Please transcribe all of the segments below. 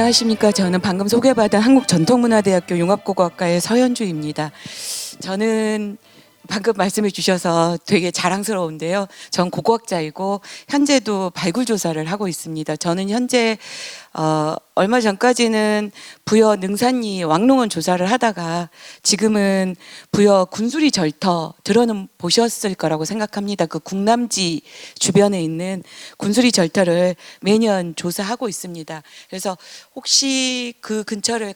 안녕하십니까. 저는 방금 소개받은 한국전통문화대학교 융합고고학과의 서현주입니다. 저는 방금 말씀해 주셔서 되게 자랑스러운데요. 전 고고학자이고 현재도 발굴조사를 하고 있습니다. 저는 현재 얼마 전까지는 부여 능산리 왕농원 조사를 하다가 지금은 부여 군수리 절터 들어는 보셨을 거라고 생각합니다. 그 국남지 주변에 있는 군수리 절터를 매년 조사하고 있습니다. 그래서 혹시 그 근처를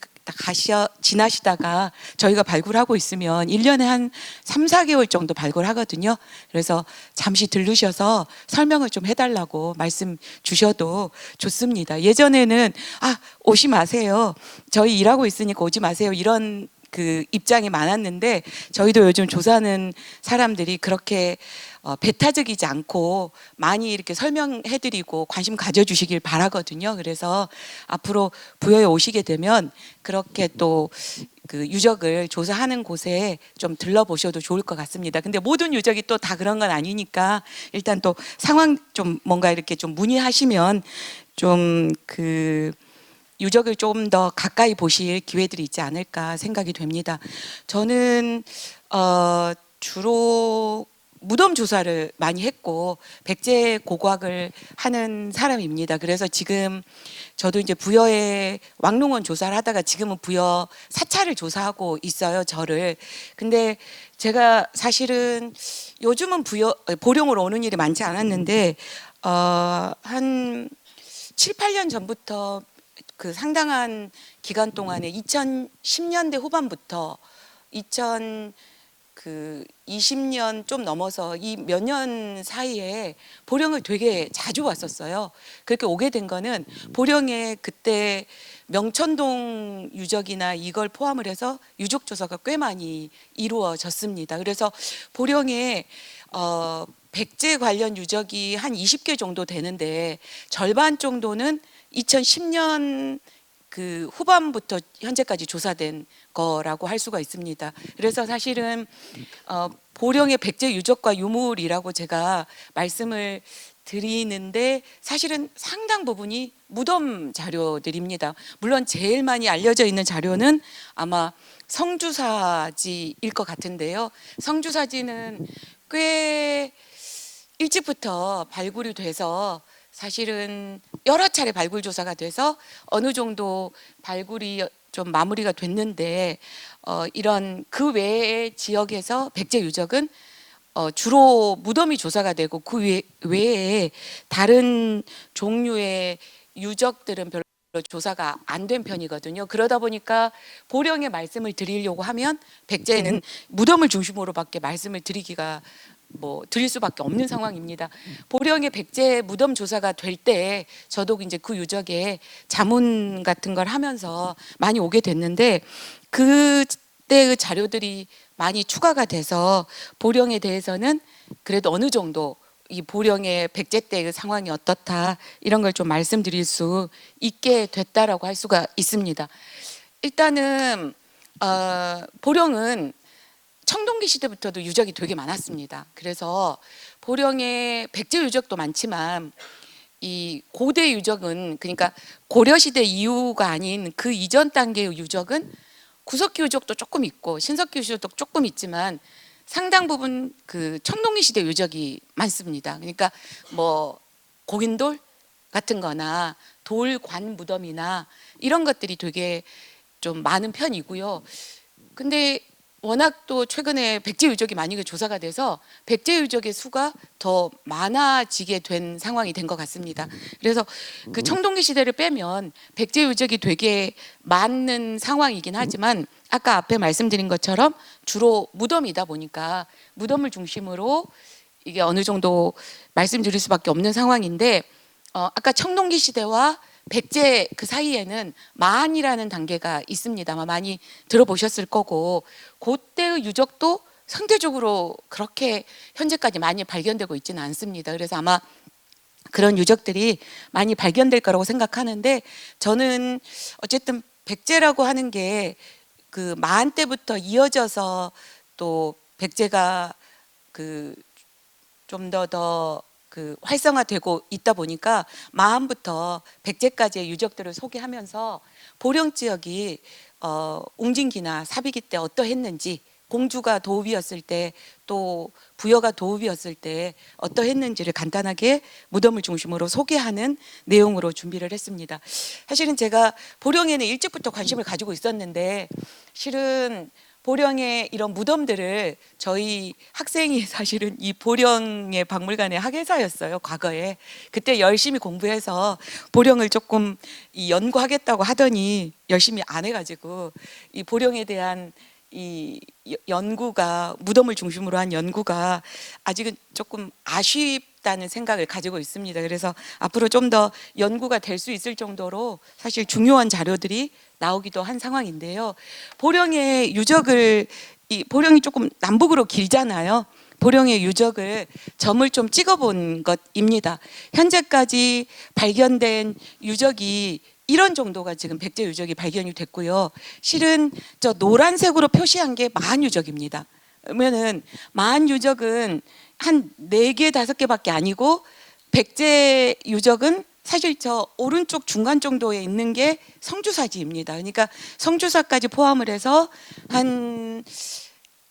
지나시다가 저희가 발굴하고 있으면 1년에 한 3, 4개월 정도 발굴하거든요. 그래서 잠시 들르셔서 설명을 좀 해달라고 말씀 주셔도 좋습니다. 예전에는 오지 마세요. 저희 일하고 있으니까 오지 마세요. 이런 그 입장이 많았는데 저희도 요즘 조사하는 사람들이 그렇게 배타적이지 않고 많이 이렇게 설명해드리고 관심 가져주시길 바라거든요. 그래서 앞으로 부여에 오시게 되면 그렇게 또 그 유적을 조사하는 곳에 좀 들러보셔도 좋을 것 같습니다. 근데 모든 유적이 또 다 그런 건 아니니까 일단 또 상황 좀 뭔가 이렇게 좀 문의하시면 좀 그 유적을 좀 더 가까이 보실 기회들이 있지 않을까 생각이 됩니다. 저는 주로 무덤 조사를 많이 했고 백제 고고학을 하는 사람입니다. 그래서 지금 저도 이제 부여의 왕농원 조사를 하다가 지금은 부여 사찰을 조사하고 있어요, 저를. 근데 제가 사실은 요즘은 보령으로 오는 일이 많지 않았는데 한 7, 8년 전부터 그 상당한 기간 동안에 2010년대 후반부터 2020년 좀 넘어서 이 몇 년 사이에 보령을 되게 자주 왔었어요. 그렇게 오게 된 거는 보령에 그때 명천동 유적이나 이걸 포함을 해서 유적 조사가 꽤 많이 이루어졌습니다. 그래서 보령에 백제 관련 유적이 한 20개 정도 되는데 절반 정도는 2010년 그 후반부터 현재까지 조사된 거라고 할 수가 있습니다. 그래서 사실은 보령의 백제 유적과 유물이라고 제가 말씀을 드리는데 사실은 상당 부분이 무덤 자료들입니다. 물론 제일 많이 알려져 있는 자료는 아마 성주사지일 것 같은데요. 성주사지는 꽤 일찍부터 발굴이 돼서 사실은 여러 차례 발굴 조사가 돼서 어느 정도 발굴이 좀 마무리가 됐는데 이런 그 외의 지역에서 백제 유적은 주로 무덤이 조사가 되고 그 외에 다른 종류의 유적들은 별로 조사가 안 된 편이거든요. 그러다 보니까 보령의 말씀을 드리려고 하면 백제는 무덤을 중심으로밖에 말씀을 드릴 수밖에 없는 상황입니다. 보령의 백제 무덤 조사가 될 때 저도 이제 그 유적에 자문 같은 걸 하면서 많이 오게 됐는데 그때의 자료들이 많이 추가가 돼서 보령에 대해서는 그래도 어느 정도 이 보령의 백제 때의 상황이 어떻다 이런 걸 좀 말씀드릴 수 있게 됐다라고 할 수가 있습니다. 일단은 보령은 청동기 시대부터도 유적이 되게 많았습니다. 그래서 보령에 백제 유적도 많지만 이 고대 유적은 그러니까 고려 시대 이후가 아닌 그 이전 단계의 유적은 구석기 유적도 조금 있고 신석기 유적도 조금 있지만 상당 부분 그 청동기 시대 유적이 많습니다. 그러니까 뭐 고인돌 같은 거나 돌관 무덤이나 이런 것들이 되게 좀 많은 편이고요. 근데 워낙 또 최근에 백제 유적이 많이 조사가 돼서 백제 유적의 수가 더 많아지게 된 상황이 된 것 같습니다. 그래서 그 청동기 시대를 빼면 백제 유적이 되게 많은 상황이긴 하지만 아까 앞에 말씀드린 것처럼 주로 무덤이다 보니까 무덤을 중심으로 이게 어느 정도 말씀드릴 수밖에 없는 상황인데 아까 청동기 시대와 백제 그 사이에는 마한이라는 단계가 있습니다. 아마 많이 들어보셨을 거고 그때의 유적도 상대적으로 그렇게 현재까지 많이 발견되고 있지는 않습니다. 그래서 아마 그런 유적들이 많이 발견될 거라고 생각하는데 저는 어쨌든 백제라고 하는 게 그 마한 때부터 이어져서 또 백제가 그 좀 더 그 활성화되고 있다 보니까 마암부터 백제까지의 유적들을 소개하면서 보령 지역이 웅진기나 사비기 때 어떠했는지, 공주가 도읍이었을 때 또 부여가 도읍이었을 때 어떠했는지를 간단하게 무덤을 중심으로 소개하는 내용으로 준비를 했습니다. 사실은 제가 보령에는 일찍부터 관심을 가지고 있었는데 실은 보령의 이런 무덤들을 저희 학생이 사실은 이 보령의 박물관의 학예사였어요, 과거에. 그때 열심히 공부해서 보령을 조금 연구하겠다고 하더니 열심히 안 해가지고 이 보령에 대한 이 연구가, 무덤을 중심으로 한 연구가 아직은 조금 아쉽다는 생각을 가지고 있습니다. 그래서 앞으로 좀 더 연구가 될 수 있을 정도로 사실 중요한 자료들이 나오기도 한 상황인데요. 보령의 유적을, 이 보령이 조금 남북으로 길잖아요. 보령의 유적을 점을 좀 찍어본 것입니다. 현재까지 발견된 유적이 이런 정도가 지금 백제 유적이 발견이 됐고요. 실은 저 노란색으로 표시한 게 마한 유적입니다. 그러면은 마한 유적은 한 4개, 5개밖에 아니고 백제 유적은 사실 저 오른쪽 중간 정도에 있는 게 성주사지입니다. 그러니까 성주사까지 포함을 해서 한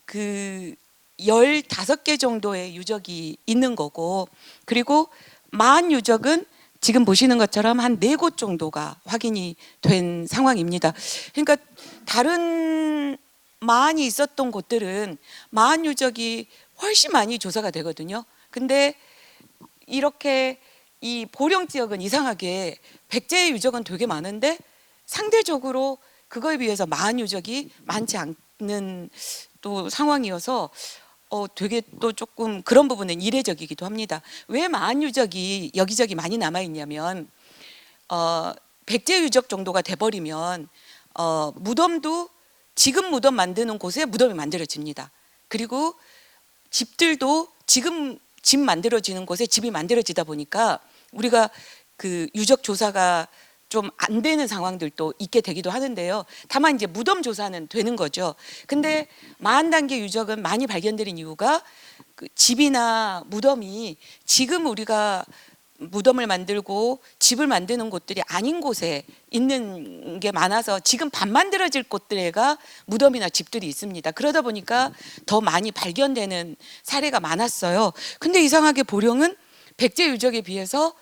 그 15개 정도의 유적이 있는 거고, 그리고 마한 유적은 지금 보시는 것처럼 한 4곳 정도가 확인이 된 상황입니다. 그러니까 다른 마한이 있었던 곳들은 마한 유적이 훨씬 많이 조사가 되거든요. 근데 이렇게 이 보령 지역은 이상하게 백제 유적은 되게 많은데 상대적으로 그거에 비해서 마한 유적이 많지 않는 또 상황이어서 되게 또 조금 그런 부분은 이례적이기도 합니다. 왜 마한 유적이 여기저기 많이 남아 있냐면 백제 유적 정도가 돼버리면 무덤도 지금 무덤 만드는 곳에 무덤이 만들어집니다. 그리고 집들도 지금 집 만들어지는 곳에 집이 만들어지다 보니까 우리가 그 유적 조사가 좀 안 되는 상황들도 있게 되기도 하는데요. 다만 이제 무덤 조사는 되는 거죠. 근데 마한 단계 유적은 많이 발견되는 이유가 그 집이나 무덤이 지금 우리가 무덤을 만들고 집을 만드는 곳들이 아닌 곳에 있는 게 많아서 지금 반 만들어질 곳들에가 무덤이나 집들이 있습니다. 그러다 보니까 더 많이 발견되는 사례가 많았어요. 근데 이상하게 보령은 백제 유적에 비해서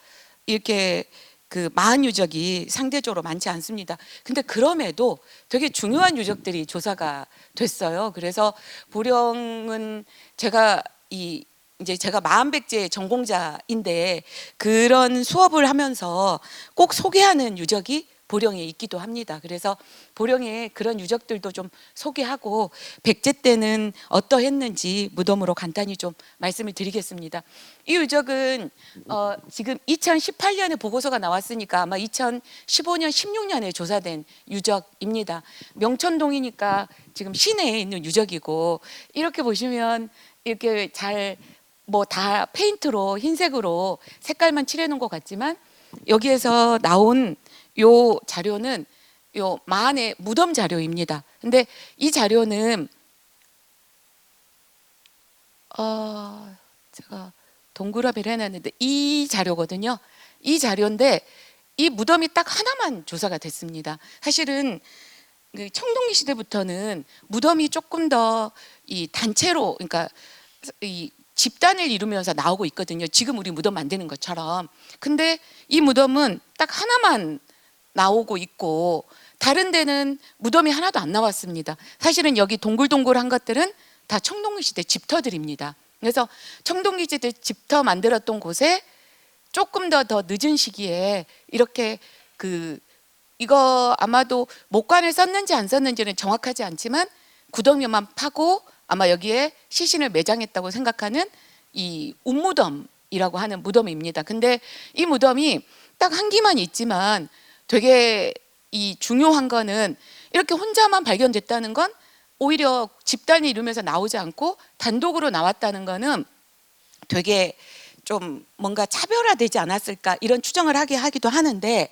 이렇게 그 마한 유적이 상대적으로 많지 않습니다. 근데 그럼에도 되게 중요한 유적들이 조사가 됐어요. 그래서 보령은 제가 이제 제가 마한백제 전공자인데 그런 수업을 하면서 꼭 소개하는 유적이 보령에 있기도 합니다. 그래서 보령에 그런 유적들도 좀 소개하고 백제 때는 어떠했는지 무덤으로 간단히 좀 말씀을 드리겠습니다. 이 유적은 지금 2018년에 보고서가 나왔으니까 아마 2015년, 16년에 조사된 유적입니다. 명천동이니까 지금 시내에 있는 유적이고, 이렇게 보시면 이렇게 잘 뭐 다 페인트로 흰색으로 색깔만 칠해놓은 것 같지만 여기에서 나온 요 자료는 요 마한의 무덤 자료입니다. 근데 이 자료는 제가 동그라미를 해놨는데 이 자료거든요. 이 자료인데 이 무덤이 딱 하나만 조사가 됐습니다. 사실은 그 청동기 시대부터는 무덤이 조금 더 이 단체로, 그러니까 이 집단을 이루면서 나오고 있거든요. 지금 우리 무덤 만드는 것처럼. 근데 이 무덤은 딱 하나만 나오고 있고 다른 데는 무덤이 하나도 안 나왔습니다. 사실은 여기 동글동글한 것들은 다 청동기 시대 집터들입니다. 그래서 청동기 시대 집터 만들었던 곳에 조금 더 늦은 시기에 이렇게 이거 아마도 목관을 썼는지 안 썼는지는 정확하지 않지만 구덩이만 파고 아마 여기에 시신을 매장했다고 생각하는 이 운무덤이라고 하는 무덤입니다. 근데 이 무덤이 딱 한 기만 있지만 되게 이 중요한 거는 이렇게 혼자만 발견됐다는 건 오히려 집단이 이루면서 나오지 않고 단독으로 나왔다는 거는 되게 좀 뭔가 차별화되지 않았을까 이런 추정을 하기도 하는데,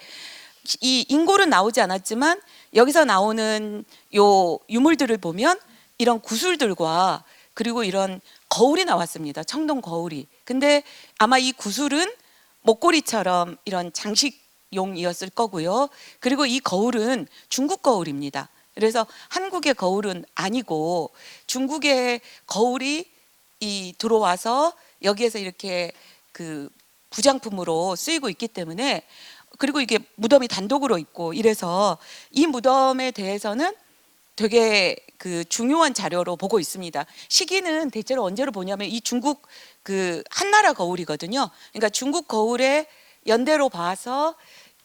이 인골은 나오지 않았지만 여기서 나오는 요 유물들을 보면 이런 구슬들과 그리고 이런 거울이 나왔습니다. 청동 거울이. 근데 아마 이 구슬은 목걸이처럼 이런 장식용이었을 거고요. 그리고 이 거울은 중국 거울입니다. 그래서 한국의 거울은 아니고 중국의 거울이 들어와서 여기에서 이렇게 그 부장품으로 쓰이고 있기 때문에, 그리고 이게 무덤이 단독으로 있고 이래서 이 무덤에 대해서는 되게 그 중요한 자료로 보고 있습니다. 시기는 대체로 언제로 보냐면 이 중국 그 한나라 거울이거든요. 그러니까 중국 거울의 연대로 봐서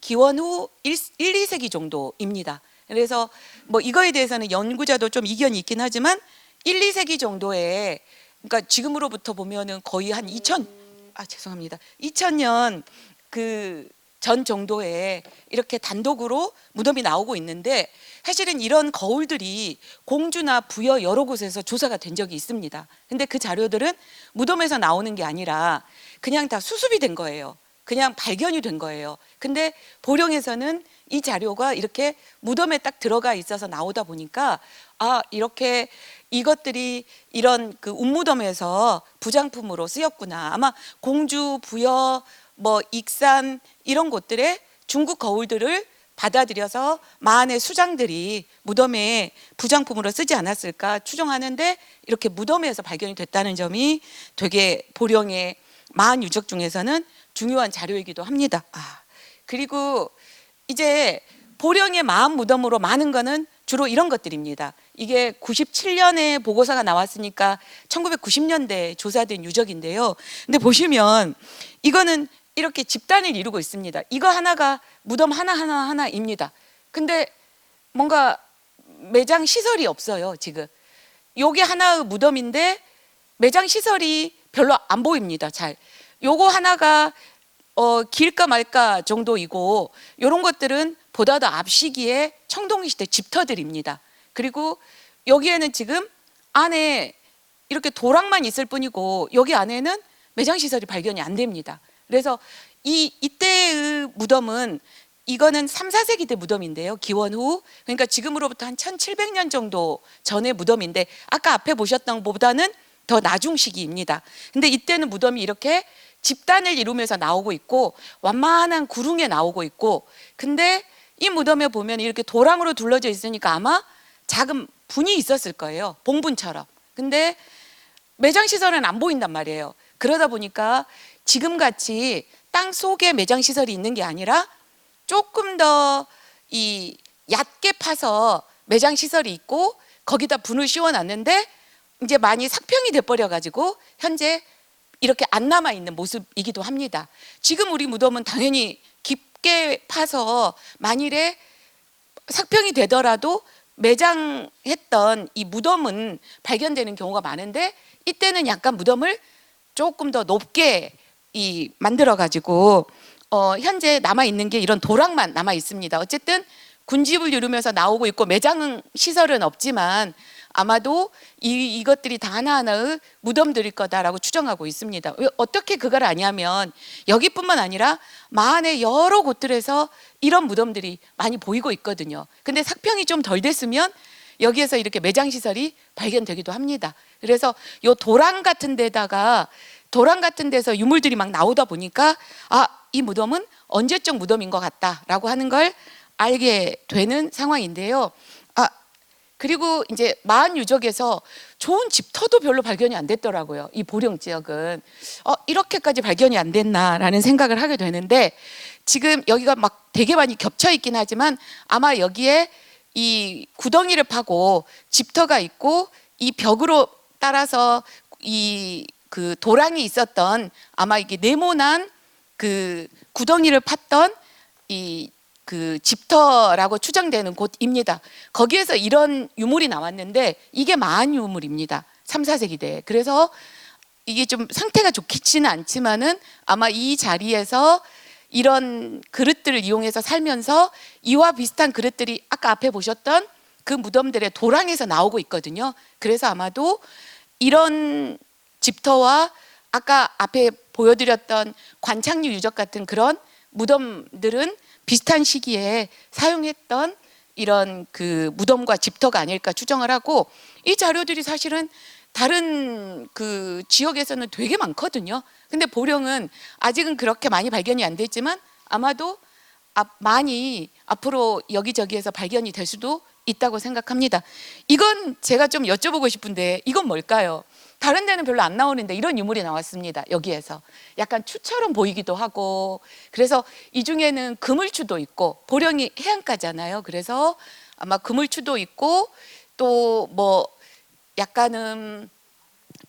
기원 후 1, 2세기 정도입니다. 그래서 뭐 이거에 대해서는 연구자도 좀 이견이 있긴 하지만 1, 2세기 정도에, 그러니까 지금으로부터 보면은 거의 한 2000년 그 전 정도에 이렇게 단독으로 무덤이 나오고 있는데, 사실은 이런 거울들이 공주나 부여 여러 곳에서 조사가 된 적이 있습니다. 근데 그 자료들은 무덤에서 나오는 게 아니라 그냥 다 수습이 된 거예요. 그냥 발견이 된 거예요. 근데 보령에서는 이 자료가 이렇게 무덤에 딱 들어가 있어서 나오다 보니까, 아, 이렇게 이것들이 이런 그 운무덤에서 부장품으로 쓰였구나. 아마 공주, 부여, 뭐 익산 이런 곳들의 중국 거울들을 받아들여서 마한의 수장들이 무덤에 부장품으로 쓰지 않았을까 추정하는데, 이렇게 무덤에서 발견이 됐다는 점이 되게 보령의 마한 유적 중에서는 중요한 자료이기도 합니다. 그리고 이제 보령의 마한 무덤으로 많은 거는 주로 이런 것들입니다. 이게 97년에 보고서가 나왔으니까 1990년대 조사된 유적인데요. 근데 보시면 이거는 이렇게 집단을 이루고 있습니다. 이거 하나가 무덤 하나입니다. 근데 뭔가 매장 시설이 없어요, 지금. 요게 하나의 무덤인데 매장 시설이 별로 안 보입니다, 잘. 요거 하나가 길까 말까 정도이고, 요런 것들은 보다 더 앞 시기에 청동시대 집터들입니다. 그리고 여기에는 지금 안에 이렇게 도랑만 있을 뿐이고 여기 안에는 매장 시설이 발견이 안 됩니다. 그래서 이때의 무덤은, 이거는 3, 4세기 때 무덤인데요. 기원 후. 그러니까 지금으로부터 한 1700년 정도 전의 무덤인데, 아까 앞에 보셨던 것보다는 더 나중 시기입니다. 근데 이때는 무덤이 이렇게 집단을 이루면서 나오고 있고 완만한 구릉에 나오고 있고, 근데 이 무덤에 보면 이렇게 도랑으로 둘러져 있으니까 아마 작은 분이 있었을 거예요. 봉분처럼. 근데 매장 시설은 안 보인단 말이에요. 그러다 보니까 지금같이 땅 속에 매장 시설이 있는 게 아니라 조금 더 얕게 파서 매장 시설이 있고 거기다 분을 씌워놨는데 이제 많이 삭평이 돼버려 가지고 현재 이렇게 안 남아 있는 모습이기도 합니다. 지금 우리 무덤은 당연히 깊게 파서 만일에 삭평이 되더라도 매장했던 이 무덤은 발견되는 경우가 많은데, 이때는 약간 무덤을 조금 더 높게 만들어 가지고 현재 남아 있는 게 이런 도랑만 남아 있습니다. 어쨌든 군집을 이루면서 나오고 있고 매장 시설은 없지만 아마도 이것들이 다 하나하나의 무덤들일 거다라고 추정하고 있습니다. 어떻게 그걸 아냐면 여기뿐만 아니라 마한의 여러 곳들에서 이런 무덤들이 많이 보이고 있거든요. 근데 삭평이 좀 덜 됐으면 여기에서 이렇게 매장 시설이 발견되기도 합니다. 그래서 요 도랑 같은 데서 유물들이 막 나오다 보니까, 이 무덤은 언제적 무덤인 것 같다라고 하는 걸 알게 되는 상황인데요. 그리고 이제 마한 유적에서 좋은 집터도 별로 발견이 안 됐더라고요. 이 보령 지역은 이렇게까지 발견이 안 됐나라는 생각을 하게 되는데, 지금 여기가 막 되게 많이 겹쳐 있긴 하지만 아마 여기에 이 구덩이를 파고 집터가 있고 이 벽으로 따라서 그 도랑이 있었던, 아마 이게 네모난 그 구덩이를 팠던 그 집터라고 추정되는 곳입니다. 거기에서 이런 유물이 나왔는데 이게 마한 유물입니다. 3, 4세기 때. 그래서 이게 좀 상태가 좋지는 않지만은 아마 이 자리에서 이런 그릇들을 이용해서 살면서 이와 비슷한 그릇들이 아까 앞에 보셨던 그 무덤들의 도랑에서 나오고 있거든요. 그래서 아마도 이런 집터와 아까 앞에 보여드렸던 관창류 유적 같은 그런 무덤들은 비슷한 시기에 사용했던 이런 그 무덤과 집터가 아닐까 추정을 하고, 이 자료들이 사실은 다른 그 지역에서는 되게 많거든요. 근데 보령은 아직은 그렇게 많이 발견이 안 됐지만 아마도 많이 앞으로 여기저기에서 발견이 될 수도 있다고 생각합니다. 이건 제가 좀 여쭤보고 싶은데 이건 뭘까요? 다른 데는 별로 안 나오는데 이런 유물이 나왔습니다. 여기에서 약간 추처럼 보이기도 하고, 그래서 이 중에는 그물추도 있고, 보령이 해안가잖아요. 그래서 아마 그물추도 있고, 또 뭐 약간은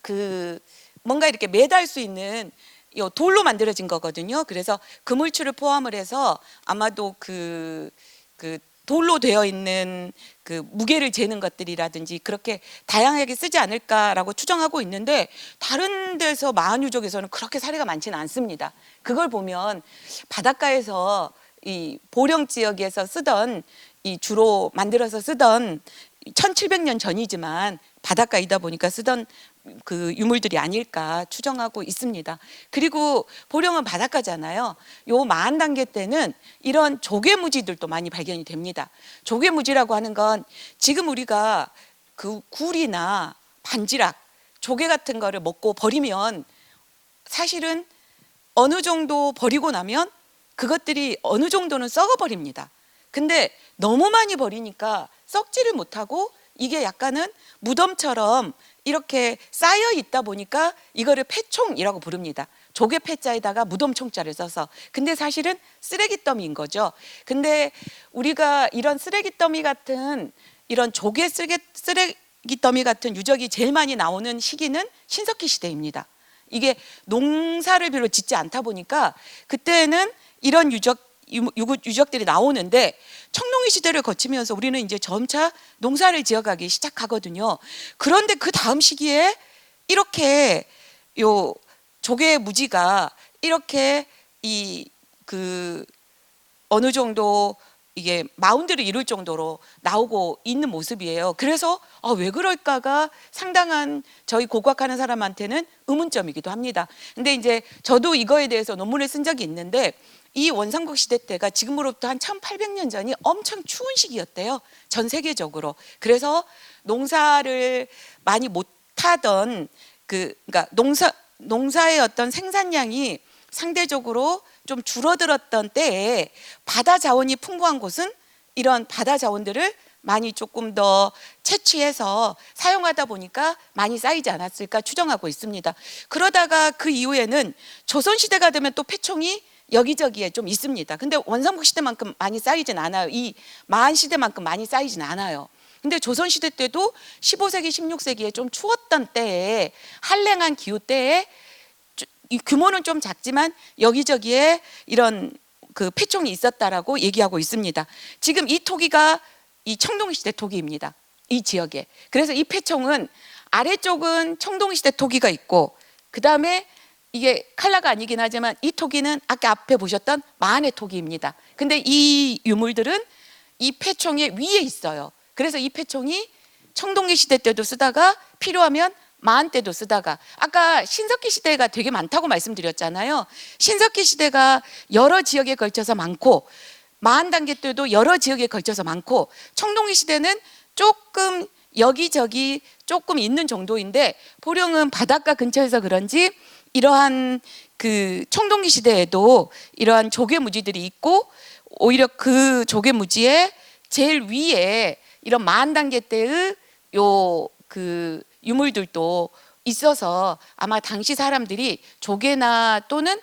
그 뭔가 이렇게 매달 수 있는 요 돌로 만들어진 거거든요. 그래서 그물추를 포함을 해서 아마도 그 돌로 되어 있는 그 무게를 재는 것들이라든지 그렇게 다양하게 쓰지 않을까라고 추정하고 있는데, 다른 데서 마한유적에서는 그렇게 사례가 많지는 않습니다. 그걸 보면 바닷가에서 이 보령 지역에서 쓰던, 이 주로 만들어서 쓰던 1700년 전이지만 바닷가이다 보니까 쓰던 그 유물들이 아닐까 추정하고 있습니다. 그리고 보령은 바닷가잖아요. 요 마한 단계 때는 이런 조개무지들도 많이 발견이 됩니다. 조개무지라고 하는 건 지금 우리가 그 굴이나 반지락, 조개 같은 거를 먹고 버리면 사실은 어느 정도 버리고 나면 그것들이 어느 정도는 썩어버립니다. 근데 너무 많이 버리니까 썩지를 못하고 이게 약간은 무덤처럼 이렇게 쌓여 있다 보니까 이거를 폐총이라고 부릅니다. 조개 폐자에다가 무덤 총자를 써서. 근데 사실은 쓰레기 더미인 거죠. 근데 우리가 이런 쓰레기 더미 같은, 이런 조개 쓰레기 더미 같은 유적이 제일 많이 나오는 시기는 신석기 시대입니다. 이게 농사를 별로 짓지 않다 보니까 그때는 이런 유적들이 나오는데, 청동기 시대를 거치면서 우리는 이제 점차 농사를 지어가기 시작하거든요. 그런데 그 다음 시기에 이렇게 요 조개 무지가 이렇게 어느 정도 이게 마운드를 이룰 정도로 나오고 있는 모습이에요. 그래서 왜 그럴까가 상당한 저희 고고학하는 사람한테는 의문점이기도 합니다. 근데 이제 저도 이거에 대해서 논문을 쓴 적이 있는데, 이 원삼국 시대 때가 지금으로부터 한 1800년 전이 엄청 추운 시기였대요. 전 세계적으로. 그래서 농사를 많이 못하던 그러니까 농사의 어떤 생산량이 상대적으로 좀 줄어들었던 때에 바다 자원이 풍부한 곳은 이런 바다 자원들을 많이 조금 더 채취해서 사용하다 보니까 많이 쌓이지 않았을까 추정하고 있습니다. 그러다가 그 이후에는 조선시대가 되면 또 폐총이 여기저기에 좀 있습니다. 근데 원삼국 시대만큼 많이 쌓이진 않아요. 이 마한 시대만큼 많이 쌓이진 않아요. 근데 조선시대 때도 15세기, 16세기에 좀 추웠던 때에, 한랭한 기후 때에 이 규모는 좀 작지만 여기저기에 이런 그 폐총이 있었다라고 얘기하고 있습니다. 지금 이 토기가 이 청동기 시대 토기입니다. 이 지역에. 그래서 이 폐총은 아래쪽은 청동기 시대 토기가 있고, 그 다음에 이게 칼라가 아니긴 하지만 이 토기는 아까 앞에 보셨던 마한의 토기입니다. 근데 이 유물들은 이 폐총의 위에 있어요. 그래서 이 폐총이 청동기 시대 때도 쓰다가 필요하면 마한 때도 쓰다가, 아까 신석기 시대가 되게 많다고 말씀드렸잖아요. 신석기 시대가 여러 지역에 걸쳐서 많고, 마한 단계 때도 여러 지역에 걸쳐서 많고, 청동기 시대는 조금 여기저기 조금 있는 정도인데, 보령은 바닷가 근처에서 그런지 이러한 그 청동기 시대에도 이러한 조개무지들이 있고, 오히려 그 조개무지의 제일 위에 이런 마한 단계 때의 그 유물들도 있어서 아마 당시 사람들이 조개나 또는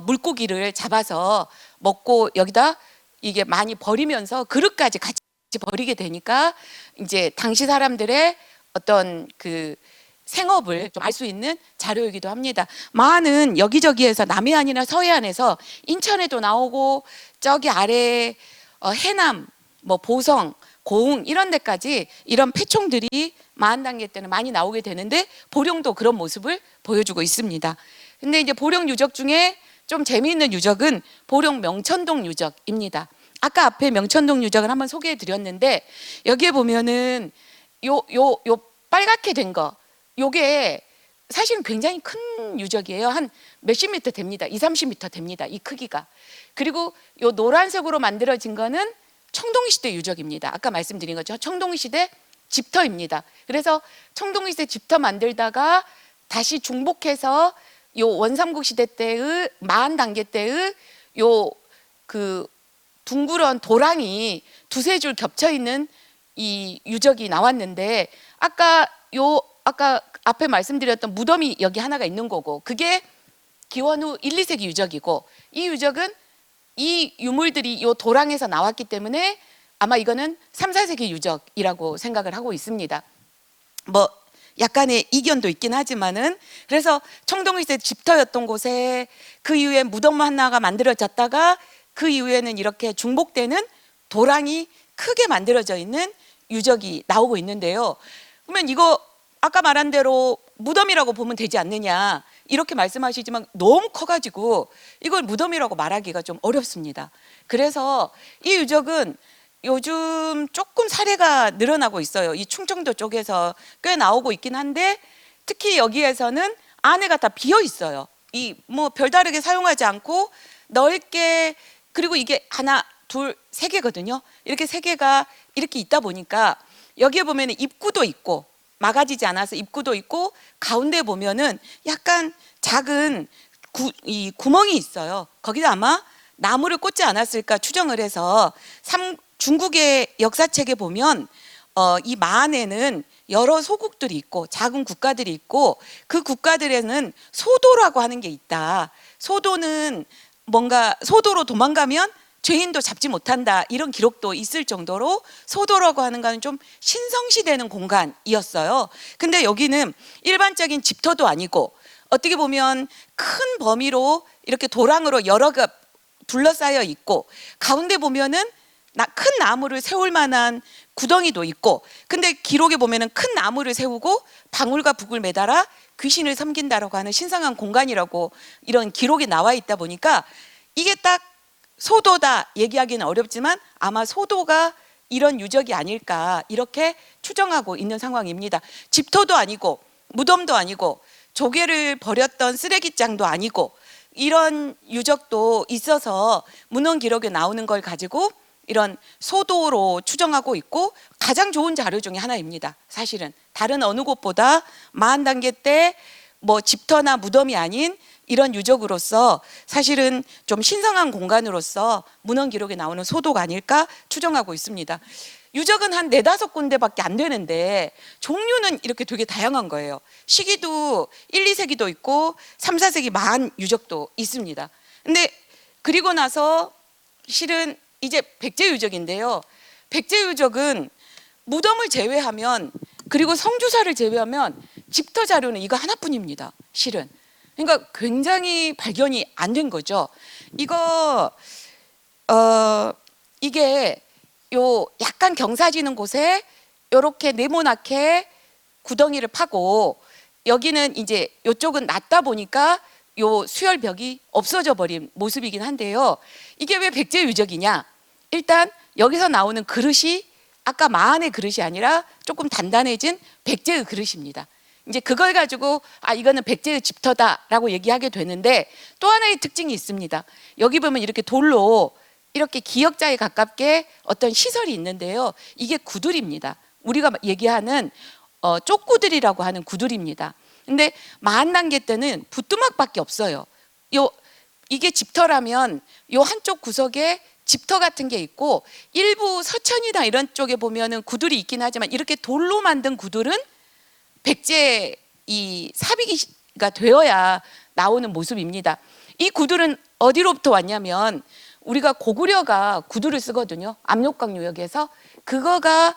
물고기를 잡아서 먹고 여기다 이게 많이 버리면서 그릇까지 같이 버리게 되니까 이제 당시 사람들의 어떤 그 생업을 좀 알 수 있는 자료이기도 합니다. 마한은 여기저기에서 남해안이나 서해안에서 인천에도 나오고, 저기 아래 해남, 뭐 보성, 고흥 이런 데까지 이런 폐총들이 마한 단계 때는 많이 나오게 되는데, 보령도 그런 모습을 보여주고 있습니다. 근데 이제 보령 유적 중에 좀 재미있는 유적은 보령 명천동 유적입니다. 아까 앞에 명천동 유적을 한번 소개해 드렸는데, 여기에 보면은 요 빨갛게 된 거, 요게 사실은 굉장히 큰 유적이에요. 한 몇십 미터 됩니다. 20, 30미터 됩니다. 이 크기가. 그리고 요 노란색으로 만들어진 거는 청동기 시대 유적입니다. 아까 말씀드린 거죠. 청동기 시대 집터입니다. 그래서 청동기세 집터 만들다가 다시 중복해서 요 원삼국 시대 때의 마한 단계 때의 요 그 둥그런 도랑이 두세 줄 겹쳐 있는 이 유적이 나왔는데 아까 앞에 말씀드렸던 무덤이 여기 하나가 있는 거고 그게 기원 후 1, 2세기 유적이고 이 유적은 이 유물들이 요 도랑에서 나왔기 때문에 아마 이거는 3, 4세기 유적이라고 생각을 하고 있습니다. 뭐 약간의 이견도 있긴 하지만은 그래서 청동일세 집터였던 곳에 그 이후에 무덤 하나가 만들어졌다가 그 이후에는 이렇게 중복되는 도랑이 크게 만들어져 있는 유적이 나오고 있는데요. 그러면 이거 아까 말한 대로 무덤이라고 보면 되지 않느냐 이렇게 말씀하시지만 너무 커가지고 이걸 무덤이라고 말하기가 좀 어렵습니다. 그래서 이 유적은 요즘 조금 사례가 늘어나고 있어요. 이 충청도 쪽에서 꽤 나오고 있긴 한데 특히 여기에서는 안에가 다 비어 있어요. 이 뭐 별다르게 사용하지 않고 넓게 그리고 이게 하나, 둘, 세 개거든요. 이렇게 세 개가 이렇게 있다 보니까 여기에 보면은 입구도 있고 막아지지 않아서 입구도 있고 가운데 보면은 약간 작은 이 구멍이 있어요. 거기다 아마 나무를 꽂지 않았을까 추정을 해서 중국의 역사책에 보면 이 마한에는 여러 소국들이 있고 작은 국가들이 있고 그 국가들에는 소도라고 하는 게 있다. 소도는 뭔가 소도로 도망가면 죄인도 잡지 못한다 이런 기록도 있을 정도로 소도라고 하는 거는 좀 신성시되는 공간이었어요. 근데 여기는 일반적인 집터도 아니고 어떻게 보면 큰 범위로 이렇게 도랑으로 여러 가 둘러싸여 있고 가운데 보면은 큰 나무를 세울 만한 구덩이도 있고 근데 기록에 보면은 큰 나무를 세우고 방울과 북을 매달아 귀신을 섬긴다라고 하는 신성한 공간이라고 이런 기록이 나와 있다 보니까 이게 딱 소도다 얘기하기는 어렵지만 아마 소도가 이런 유적이 아닐까 이렇게 추정하고 있는 상황입니다. 집터도 아니고 무덤도 아니고 조개를 버렸던 쓰레기장도 아니고 이런 유적도 있어서 문헌 기록에 나오는 걸 가지고 이런 소도로 추정하고 있고 가장 좋은 자료 중에 하나입니다. 사실은 다른 어느 곳보다 마한 단계 때 뭐 집터나 무덤이 아닌 이런 유적으로서 사실은 좀 신성한 공간으로서 문헌 기록에 나오는 소도가 아닐까 추정하고 있습니다. 유적은 한 4, 5군데밖에 안 되는데 종류는 이렇게 되게 다양한 거예요. 시기도 1, 2세기도 있고 3, 4세기 마한 유적도 있습니다. 근데 그리고 나서 실은 이제 백제 유적인데요. 백제 유적은 무덤을 제외하면 그리고 성주사를 제외하면 집터 자료는 이거 하나뿐입니다. 실은. 그러니까 굉장히 발견이 안 된 거죠. 이게 요 약간 경사지는 곳에 요렇게 네모나게 구덩이를 파고 여기는 이제 요쪽은 낮다 보니까 요 수열벽이 없어져 버린 모습이긴 한데요. 이게 왜 백제 유적이냐? 일단 여기서 나오는 그릇이 아까 마한의 그릇이 아니라 조금 단단해진 백제의 그릇입니다. 이제 그걸 가지고 이거는 백제의 집터다라고 얘기하게 되는데 또 하나의 특징이 있습니다. 여기 보면 이렇게 돌로 이렇게 기역자에 가깝게 어떤 시설이 있는데요. 이게 구들입니다. 우리가 얘기하는 쪽구들이라고 하는 구들입니다. 근데 마한 단계 때는 부뚜막밖에 없어요. 이게 집터라면 요 한쪽 구석에 집터 같은 게 있고 일부 서천이나 이런 쪽에 보면은 구들이 있긴 하지만 이렇게 돌로 만든 구들은 백제 이 사비기가 되어야 나오는 모습입니다. 이 구들은 어디로부터 왔냐면 우리가 고구려가 구두를 쓰거든요. 압록강 유역에서 그거가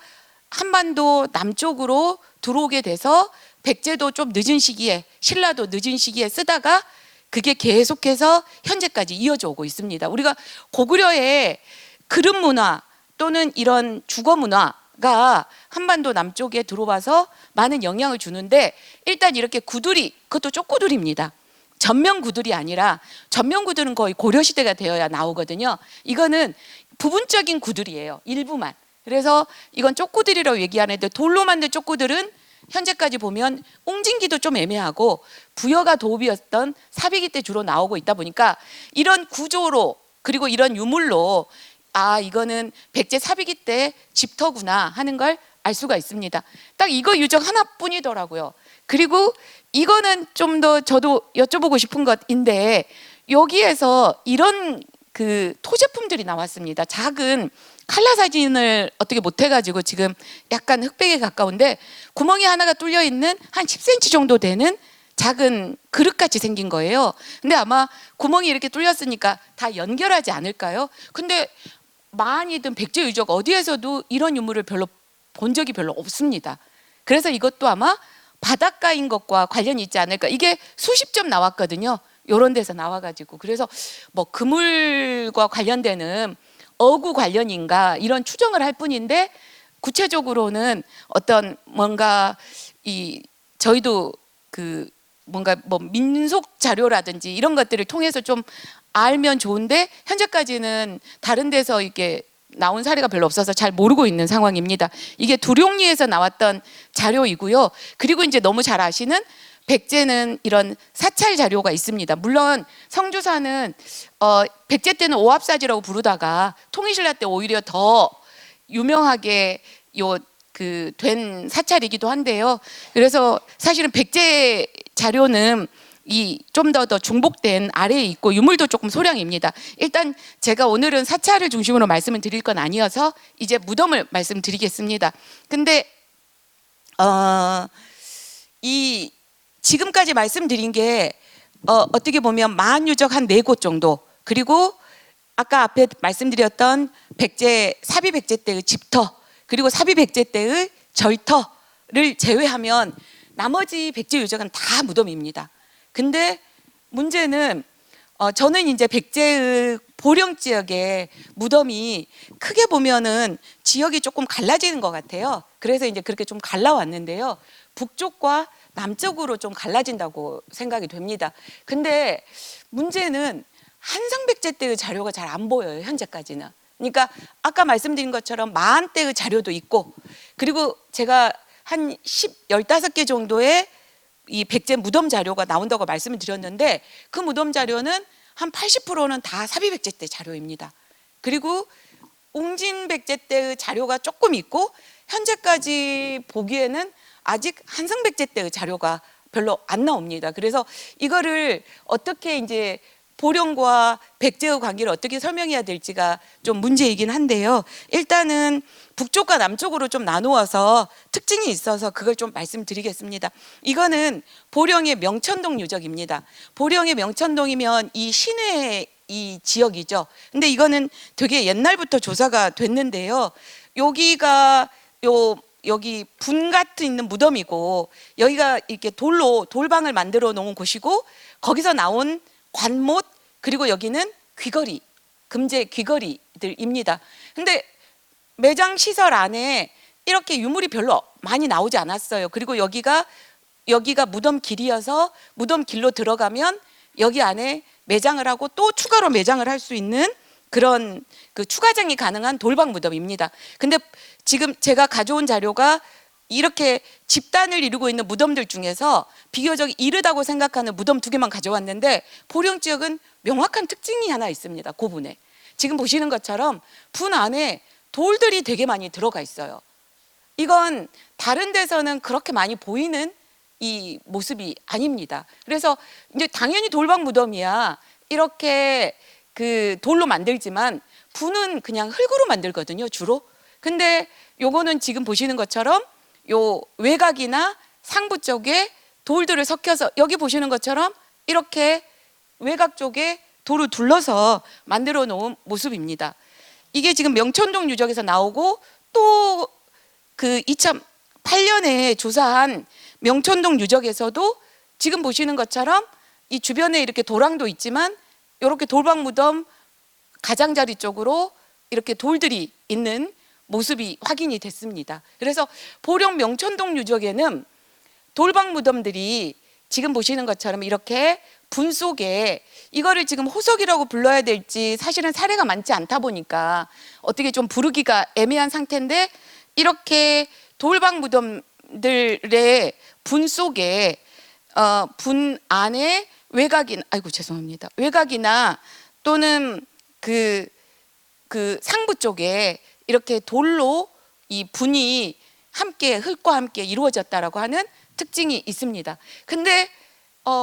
한반도 남쪽으로 들어오게 돼서 백제도 좀 늦은 시기에 신라도 늦은 시기에 쓰다가 그게 계속해서 현재까지 이어져 오고 있습니다. 우리가 고구려의 그릇 문화 또는 이런 주거 문화가 한반도 남쪽에 들어와서 많은 영향을 주는데 일단 이렇게 구들이 그것도 쪽구들입니다. 전면 구들이 아니라 전면 구들은 거의 고려시대가 되어야 나오거든요. 이거는 부분적인 구들이에요. 일부만. 그래서 이건 쪽구들이라고 얘기하는데 돌로 만든 쪽구들은 현재까지 보면 옹진기도 좀 애매하고 부여가 도읍이었던 사비기 때 주로 나오고 있다 보니까 이런 구조로 그리고 이런 유물로 이거는 백제 사비기 때 집터구나 하는 걸 알 수가 있습니다. 딱 이거 유적 하나뿐이더라고요. 그리고 이거는 좀 더 저도 여쭤보고 싶은 것인데 여기에서 이런 그 토제품들이 나왔습니다. 작은 칼라 사진을 어떻게 못해가지고 지금 약간 흑백에 가까운데 구멍이 하나가 뚫려 있는 한 10cm 정도 되는 작은 그릇같이 생긴 거예요. 근데 아마 구멍이 이렇게 뚫렸으니까 다 연결하지 않을까요? 근데 많이든 백제 유적 어디에서도 이런 유물을 별로 본 적이 별로 없습니다. 그래서 이것도 아마 바닷가인 것과 관련이 있지 않을까. 이게 수십 점 나왔거든요. 이런 데서 나와가지고. 그래서 뭐 그물과 관련되는 어구 관련인가 이런 추정을 할 뿐인데 구체적으로는 어떤 뭔가 이 저희도 그 뭔가 뭐 민속 자료라든지 이런 것들을 통해서 좀 알면 좋은데 현재까지는 다른 데서 이렇게 나온 사례가 별로 없어서 잘 모르고 있는 상황입니다. 이게 두룡리에서 나왔던 자료이고요. 그리고 이제 너무 잘 아시는 백제는 이런 사찰 자료가 있습니다. 물론 성주사는 백제 때는 오합사지라고 부르다가 통일신라 때 오히려 더 유명하게 된 사찰이기도 한데요. 그래서 사실은 백제 자료는 이 좀 더 중복된 아래에 있고 유물도 조금 소량입니다. 일단 제가 오늘은 사찰을 중심으로 말씀을 드릴 건 아니어서 이제 무덤을 말씀드리겠습니다. 근데 이 지금까지 말씀드린 게 어떻게 보면 만유적 한 4곳 정도, 그리고 아까 앞에 말씀드렸던 사비 백제 때의 집터, 그리고 사비 백제 때의 절터를 제외하면 나머지 백제 유적은 다 무덤입니다. 근데 문제는 저는 이제 백제의 보령 지역의 무덤이 크게 보면은 지역이 조금 갈라지는 것 같아요. 그래서 이제 그렇게 좀 갈라왔는데요. 북쪽과 남쪽으로 좀 갈라진다고 생각이 됩니다. 근데 문제는 한성백제 때의 자료가 잘 안 보여요, 현재까지는. 그러니까 아까 말씀드린 것처럼 마한 때의 자료도 있고, 그리고 제가 한 15개 정도의 이 백제 무덤 자료가 나온다고 말씀을 드렸는데 그 무덤 자료는 한 80%는 다 사비백제 때 자료입니다. 그리고 웅진백제 때의 자료가 조금 있고 현재까지 보기에는 아직 한성백제 때의 자료가 별로 안 나옵니다. 그래서 이거를 어떻게 이제 보령과 백제의 관계를 어떻게 설명해야 될지가 좀 문제이긴 한데요. 일단은 북쪽과 남쪽으로 좀 나누어서 특징이 있어서 그걸 좀 말씀드리겠습니다. 이거는 보령의 명천동 유적입니다. 보령의 명천동이면 이 시내 이 지역이죠. 근데 이거는 되게 옛날부터 조사가 됐는데요. 여기가 여기 분 같은 있는 무덤이고 여기가 이렇게 돌방을 만들어 놓은 곳이고 거기서 나온 관못, 그리고 여기는 귀걸이, 금제 귀걸이들입니다. 근데 매장 시설 안에 이렇게 유물이 별로 많이 나오지 않았어요. 그리고 여기가 무덤 길이어서 무덤 길로 들어가면 여기 안에 매장을 하고 또 추가로 매장을 할 수 있는 그런 그 추가장이 가능한 돌방 무덤입니다. 근데 지금 제가 가져온 자료가 이렇게 집단을 이루고 있는 무덤들 중에서 비교적 이르다고 생각하는 무덤 2개만 가져왔는데 보령 지역은 명확한 특징이 하나 있습니다. 그 분에 지금 보시는 것처럼 분 안에 돌들이 되게 많이 들어가 있어요. 이건 다른 데서는 그렇게 많이 보이는 이 모습이 아닙니다. 그래서 이제 당연히 돌방 무덤이야 이렇게 그 돌로 만들지만 분은 그냥 흙으로 만들거든요, 주로. 근데 요거는 지금 보시는 것처럼 요 외곽이나 상부 쪽에 돌들을 섞여서 여기 보시는 것처럼 이렇게 외곽 쪽에 돌을 둘러서 만들어 놓은 모습입니다. 이게 지금 명천동 유적에서 나오고 또 그 2008년에 조사한 명천동 유적에서도 지금 보시는 것처럼 이 주변에 이렇게 도랑도 있지만 이렇게 돌방 무덤 가장자리 쪽으로 이렇게 돌들이 있는 모습이 확인이 됐습니다. 그래서 보령 명천동 유적에는 돌방 무덤들이 지금 보시는 것처럼 이렇게 분 속에 이거를 지금 호석이라고 불러야 될지 사실은 사례가 많지 않다 보니까 어떻게 좀 부르기가 애매한 상태인데 이렇게 돌방 무덤들의 분 속에 분 안에 외곽이나 또는 그 상부 쪽에 이렇게 돌로 이 분이 함께 흙과 함께 이루어졌다라고 하는 특징이 있습니다. 근데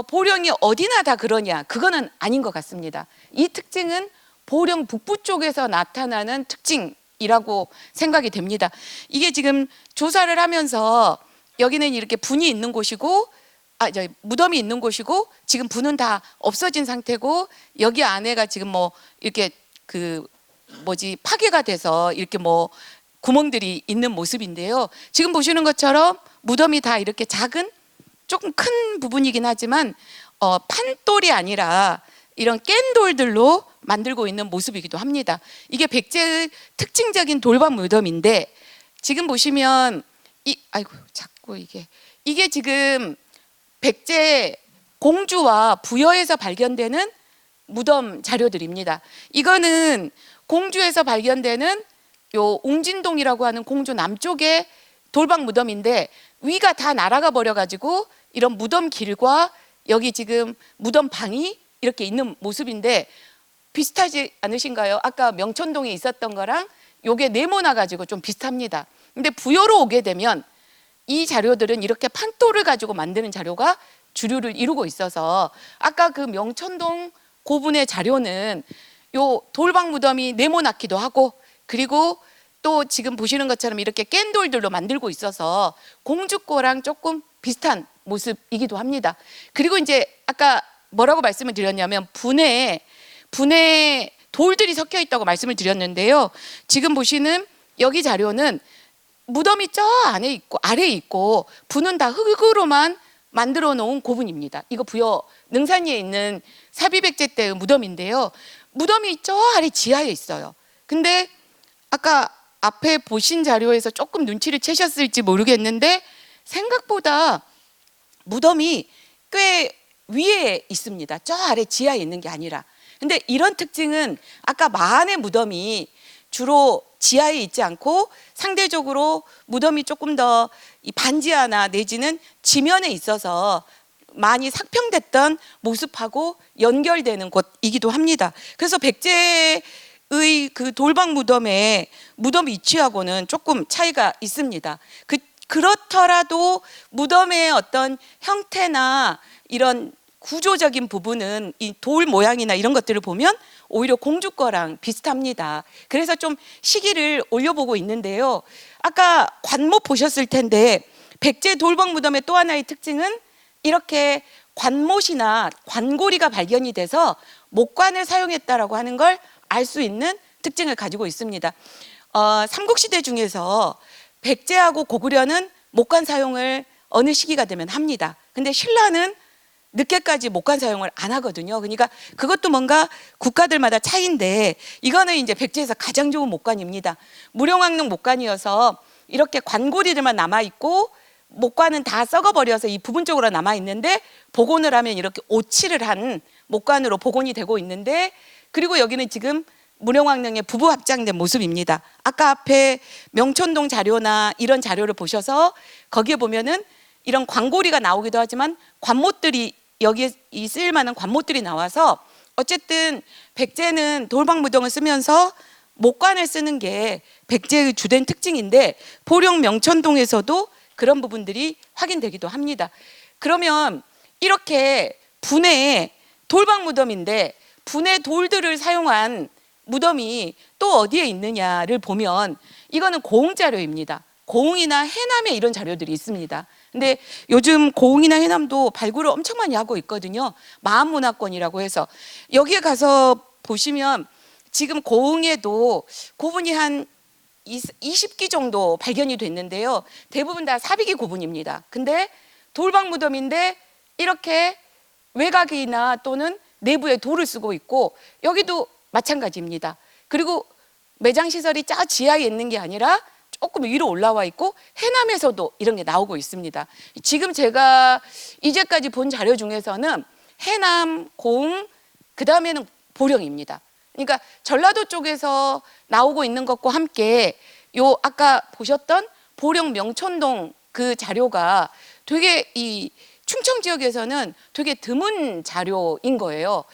보령이 어디나 다 그러냐? 그거는 아닌 것 같습니다. 이 특징은 보령 북부 쪽에서 나타나는 특징이라고 생각이 됩니다. 이게 지금 조사를 하면서 여기는 이렇게 분이 있는 곳이고 무덤이 있는 곳이고 지금 분은 다 없어진 상태고 여기 안에가 지금 뭐 이렇게 파괴가 돼서 이렇게 뭐 구멍들이 있는 모습인데요. 지금 보시는 것처럼 무덤이 다 이렇게 작은 조금 큰 부분이긴 하지만 판돌이 아니라 이런 깬돌들로 만들고 있는 모습이기도 합니다. 이게 백제의 특징적인 돌방 무덤인데 지금 보시면 이게 지금 백제 공주와 부여에서 발견되는 무덤 자료들입니다. 이거는 공주에서 발견되는 요 웅진동이라고 하는 공주 남쪽의 돌방 무덤인데 위가 다 날아가 버려가지고 이런 무덤 길과 여기 지금 무덤 방이 이렇게 있는 모습인데 비슷하지 않으신가요? 아까 명천동에 있었던 거랑 요게 네모나 가지고 좀 비슷합니다. 근데 부여로 오게 되면 이 자료들은 이렇게 판돌을 가지고 만드는 자료가 주류를 이루고 있어서 아까 그 명천동 고분의 자료는 요 돌방 무덤이 네모나기도 하고 그리고 또 지금 보시는 것처럼 이렇게 깬돌들로 만들고 있어서 공주거랑 조금 비슷한 모습이기도 합니다. 그리고 이제 아까 뭐라고 말씀을 드렸냐면 분에 돌들이 섞여 있다고 말씀을 드렸는데요. 지금 보시는 여기 자료는 무덤이 저 안에 있고 아래에 있고 분은 다 흙으로만 만들어 놓은 고분입니다. 이거 부여 능산리에 있는 사비백제 때의 무덤인데요. 무덤이 저 아래 지하에 있어요. 근데 아까 앞에 보신 자료에서 조금 눈치를 채셨을지 모르겠는데 생각보다 무덤이 꽤 위에 있습니다. 저 아래 지하에 있는 게 아니라. 근데 이런 특징은 아까 마한의 무덤이 주로 지하에 있지 않고 상대적으로 무덤이 조금 더 반지하나 내지는 지면에 있어서 많이 상평됐던 모습하고 연결되는 곳이기도 합니다. 그래서 백제의 그 돌방 무덤의 무덤 위치하고는 조금 차이가 있습니다. 그렇더라도 무덤의 어떤 형태나 이런 구조적인 부분은 이 돌 모양이나 이런 것들을 보면 오히려 공주 거랑 비슷합니다. 그래서 좀 시기를 올려보고 있는데요. 아까 관못 보셨을 텐데 백제 돌방 무덤의 또 하나의 특징은 이렇게 관못이나 관고리가 발견이 돼서 목관을 사용했다라고 하는 걸 알 수 있는 특징을 가지고 있습니다. 삼국시대 중에서 백제하고 고구려는 목관 사용을 어느 시기가 되면 합니다. 근데 신라는 늦게까지 목관 사용을 안 하거든요. 그러니까 그것도 뭔가 국가들마다 차이인데 이거는 이제 백제에서 가장 좋은 목관입니다. 무령왕릉 목관이어서 이렇게 관고리들만 남아있고 목관은 다 썩어버려서 이 부분적으로 남아있는데 복원을 하면 이렇게 오칠을 한 목관으로 복원이 되고 있는데 그리고 여기는 지금 무령왕릉의 부부 합장된 모습입니다. 아까 앞에 명천동 자료나 이런 자료를 보셔서 거기에 보면은 이런 관고리가 나오기도 하지만 관못들이 여기에 쓰일 만한 관못들이 나와서 어쨌든 백제는 돌방 무덤을 쓰면서 목관을 쓰는 게 백제의 주된 특징인데 보령 명천동에서도 그런 부분들이 확인되기도 합니다. 그러면 이렇게 분의 돌방 무덤인데 분의 돌들을 사용한 무덤이 또 어디에 있느냐를 보면 이거는 고흥 자료입니다. 고흥이나 해남에 이런 자료들이 있습니다. 근데 요즘 고흥이나 해남도 발굴을 엄청 많이 하고 있거든요. 마한문화권이라고 해서 여기에 가서 보시면 지금 고흥에도 고분이 한 20기 정도 발견이 됐는데요. 대부분 다 사비기 고분입니다. 근데 돌방 무덤인데 이렇게 외곽이나 또는 내부에 돌을 쓰고 있고 여기도 마찬가지입니다. 그리고 매장시설이 저 지하에 있는 게 아니라 조금 위로 올라와 있고 해남에서도 이런 게 나오고 있습니다. 지금 제가 이제까지 본 자료 중에서는 해남, 고흥, 그 다음에는 보령입니다. 그러니까 전라도 쪽에서 나오고 있는 것과 함께 요 아까 보셨던 보령 명천동 그 자료가 되게 이 충청 지역에서는 되게 드문 자료인 거예요.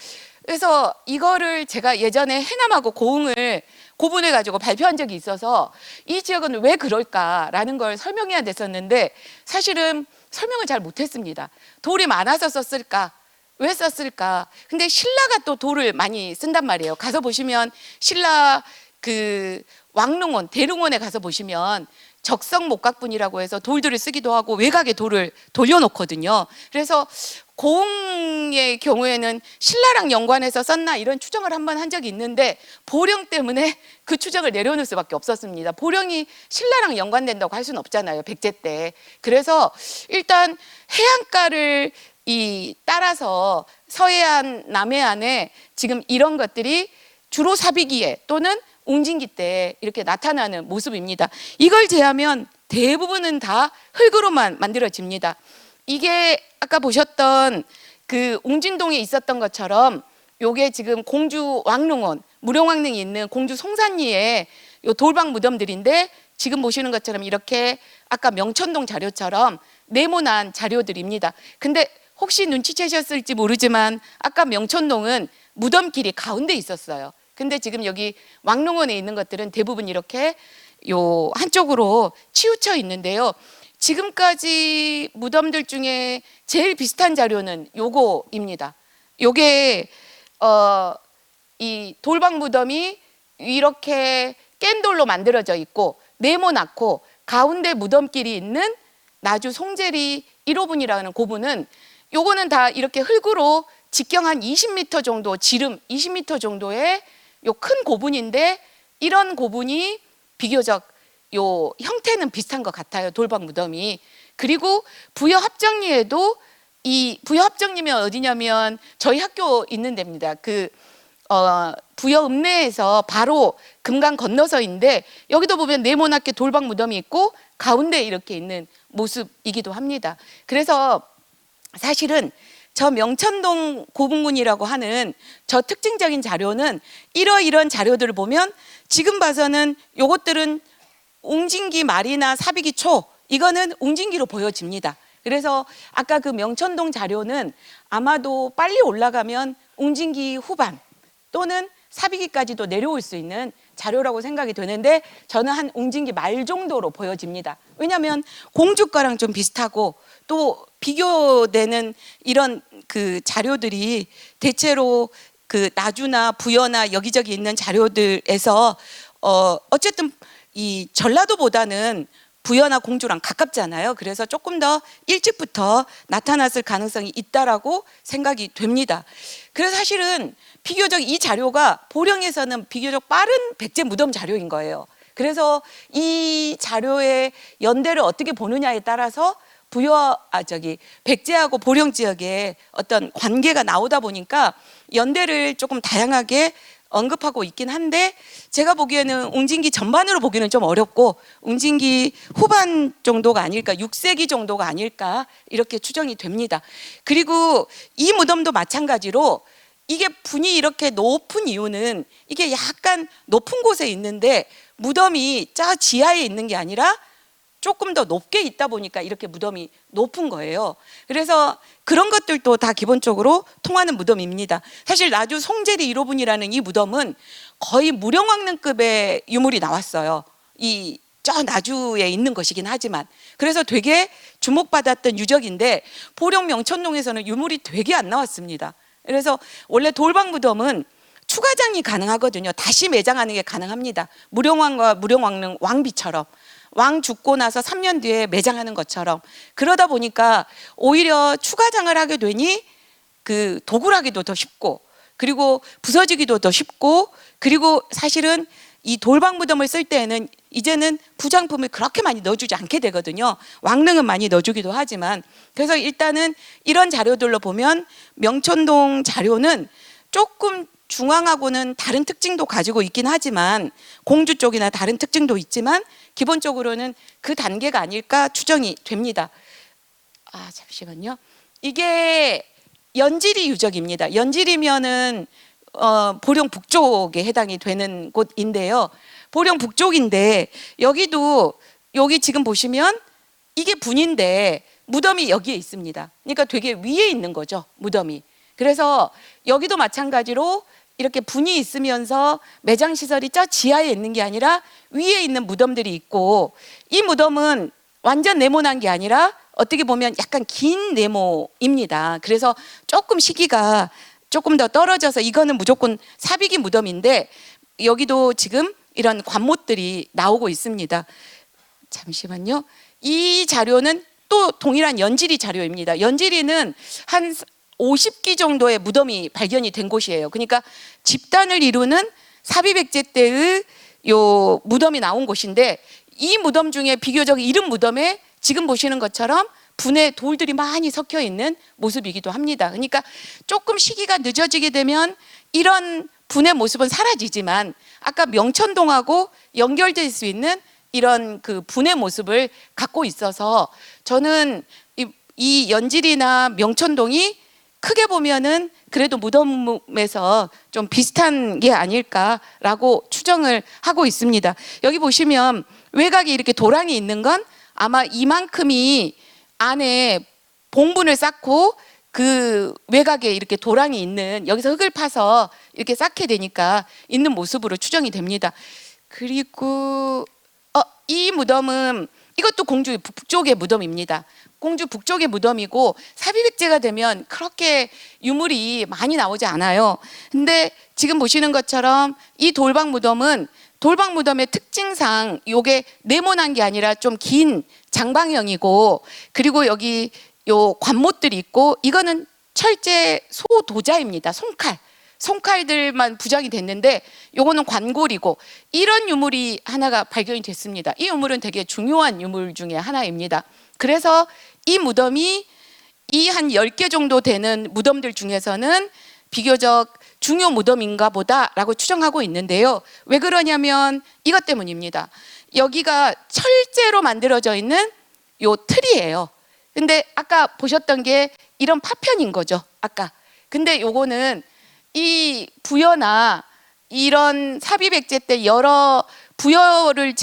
그래서 이거를 제가 예전에 해남하고 고흥을 고분해 가지고 발표한 적이 있어서 이 지역은 왜 그럴까라는 걸 설명해야 됐었는데 사실은 설명을 잘 못했습니다. 돌이 많아서 썼을까? 왜 썼을까? 근데 신라가 또 돌을 많이 쓴단 말이에요. 가서 보시면 신라 그 왕릉원, 대릉원에 가서 보시면 적성목각분이라고 해서 돌들을 쓰기도 하고 외곽에 돌을 돌려놓거든요. 그래서 고흥의 경우에는 신라랑 연관해서 썼나 이런 추정을 한번 한 적이 있는데 보령 때문에 그 추정을 내려놓을 수밖에 없었습니다. 보령이 신라랑 연관된다고 할 수는 없잖아요, 백제 때. 그래서 일단 해안가를 따라서 서해안, 남해안에 지금 이런 것들이 주로 사비기에 또는 웅진기 때 이렇게 나타나는 모습입니다. 이걸 제하면 대부분은 다 흙으로만 만들어집니다. 이게 아까 보셨던 그 웅진동에 있었던 것처럼 요게 지금 공주 왕릉원, 무령왕릉이 있는 공주 송산리의 요 돌방 무덤들인데 지금 보시는 것처럼 이렇게 아까 명천동 자료처럼 네모난 자료들입니다. 근데 혹시 눈치채셨을지 모르지만 아까 명천동은 무덤길이 가운데 있었어요. 근데 지금 여기 왕릉원에 있는 것들은 대부분 이렇게 요 한쪽으로 치우쳐 있는데요. 지금까지 무덤들 중에 제일 비슷한 자료는 요거입니다. 요게 이 돌방 무덤이 이렇게 깬돌로 만들어져 있고 네모났고 가운데 무덤길이 있는 나주 송제리 1호분이라는 고분은 요거는 다 이렇게 흙으로 직경 한 20m 정도, 지름 20m 정도의 요 큰 고분인데 이런 고분이 비교적 요 형태는 비슷한 것 같아요, 돌방 무덤이. 그리고 부여합정리에도 이 부여합정리면 어디냐면 저희 학교 있는 데입니다. 부여읍내에서 바로 금강 건너서인데 여기도 보면 네모나게 돌방 무덤이 있고 가운데 이렇게 있는 모습이기도 합니다. 그래서 사실은 저 명천동 고분군이라고 하는 저 특징적인 자료는 이런 자료들을 보면 지금 봐서는 요것들은 웅진기 말이나 사비기 초 이거는 웅진기로 보여집니다. 그래서 아까 그 명천동 자료는 아마도 빨리 올라가면 웅진기 후반 또는 사비기까지도 내려올 수 있는 자료라고 생각이 되는데 저는 한 웅진기 말 정도로 보여집니다. 왜냐하면 공주과랑 좀 비슷하고 또 비교되는 이런 그 자료들이 대체로 그 나주나 부여나 여기저기 있는 자료들에서 어쨌든 이 전라도보다는 부여나 공주랑 가깝잖아요. 그래서 조금 더 일찍부터 나타났을 가능성이 있다라고 생각이 됩니다. 그래서 사실은 비교적 이 자료가 보령에서는 비교적 빠른 백제 무덤 자료인 거예요. 그래서 이 자료의 연대를 어떻게 보느냐에 따라서 백제하고 보령 지역에 어떤 관계가 나오다 보니까 연대를 조금 다양하게 언급하고 있긴 한데 제가 보기에는 웅진기 전반으로 보기는 좀 어렵고 웅진기 후반 정도가 아닐까, 6세기 정도가 아닐까 이렇게 추정이 됩니다. 그리고 이 무덤도 마찬가지로 이게 분이 이렇게 높은 이유는 이게 약간 높은 곳에 있는데 무덤이 저 지하에 있는 게 아니라 조금 더 높게 있다 보니까 이렇게 무덤이 높은 거예요. 그래서 그런 것들도 다 기본적으로 통하는 무덤입니다. 사실 나주 송제리 1호분이라는 이 무덤은 거의 무령왕릉급의 유물이 나왔어요. 저 나주에 있는 것이긴 하지만 그래서 되게 주목받았던 유적인데 보령 명천동에서는 유물이 되게 안 나왔습니다. 그래서 원래 돌방 무덤은 추가장이 가능하거든요. 다시 매장하는 게 가능합니다. 무령왕과 무령왕릉 왕비처럼 왕 죽고 나서 3년 뒤에 매장하는 것처럼. 그러다 보니까 오히려 추가장을 하게 되니 그 도굴하기도 더 쉽고 그리고 부서지기도 더 쉽고 그리고 사실은 이 돌방 무덤을 쓸 때에는 이제는 부장품을 그렇게 많이 넣어주지 않게 되거든요. 왕릉은 많이 넣어주기도 하지만 그래서 일단은 이런 자료들로 보면 명천동 자료는 조금 중앙하고는 다른 특징도 가지고 있긴 하지만 공주 쪽이나 다른 특징도 있지만 기본적으로는 그 단계가 아닐까 추정이 됩니다. 잠시만요. 이게 연지리 유적입니다. 연지리면은 보령 북쪽에 해당이 되는 곳인데요. 보령 북쪽인데 여기 지금 보시면 이게 분인데 무덤이 여기에 있습니다. 그러니까 되게 위에 있는 거죠, 무덤이. 그래서 여기도 마찬가지로 이렇게 분이 있으면서 매장 시설이 저 지하에 있는 게 아니라 위에 있는 무덤들이 있고, 이 무덤은 완전 네모난 게 아니라 어떻게 보면 약간 긴 네모입니다. 그래서 조금 시기가 조금 더 떨어져서 이거는 무조건 사비기 무덤인데, 여기도 지금 이런 관못들이 나오고 있습니다. 잠시만요. 이 자료는 또 동일한 연지리 자료입니다. 연지리는 한 50기 정도의 무덤이 발견이 된 곳이에요. 그러니까 집단을 이루는 사비백제 때의 요 무덤이 나온 곳인데, 이 무덤 중에 비교적 이른 무덤에 지금 보시는 것처럼 분의 돌들이 많이 섞여 있는 모습이기도 합니다. 그러니까 조금 시기가 늦어지게 되면 이런 분의 모습은 사라지지만, 아까 명천동하고 연결될 수 있는 이런 그 분의 모습을 갖고 있어서, 저는 이 연질이나 명천동이 크게 보면은 그래도 무덤에서 좀 비슷한 게 아닐까라고 추정을 하고 있습니다. 여기 보시면 외곽에 이렇게 도랑이 있는 건 아마 이만큼이 안에 봉분을 쌓고 그 외곽에 이렇게 도랑이 있는, 여기서 흙을 파서 이렇게 쌓게 되니까 있는 모습으로 추정이 됩니다. 그리고 이 무덤은, 이것도 공주 북쪽의 무덤입니다. 공주 북쪽의 무덤이고, 사비백제가 되면 그렇게 유물이 많이 나오지 않아요. 근데 지금 보시는 것처럼 이 돌박 무덤은 돌박 무덤의 특징상 요게 네모난 게 아니라 좀 긴 장방형이고, 그리고 여기 요 관못들이 있고, 이거는 철제 소도자입니다. 손칼들만 부작이 됐는데, 요거는 관골이고, 이런 유물이 하나가 발견이 됐습니다. 이 유물은 되게 중요한 유물 중에 하나입니다. 그래서 이 무덤이 이 한 10개 정도 되는 무덤들 중에서는 비교적 중요 무덤인가 보다라고 추정하고 있는데요. 왜 그러냐면 이것 때문입니다. 여기가 철제로 만들어져 있는 요 틀이에요. 근데 아까 보셨던 게 이런 파편인 거죠, 아까. 근데 요거는 이 부여나 이런 사비백제 때 여러 부여를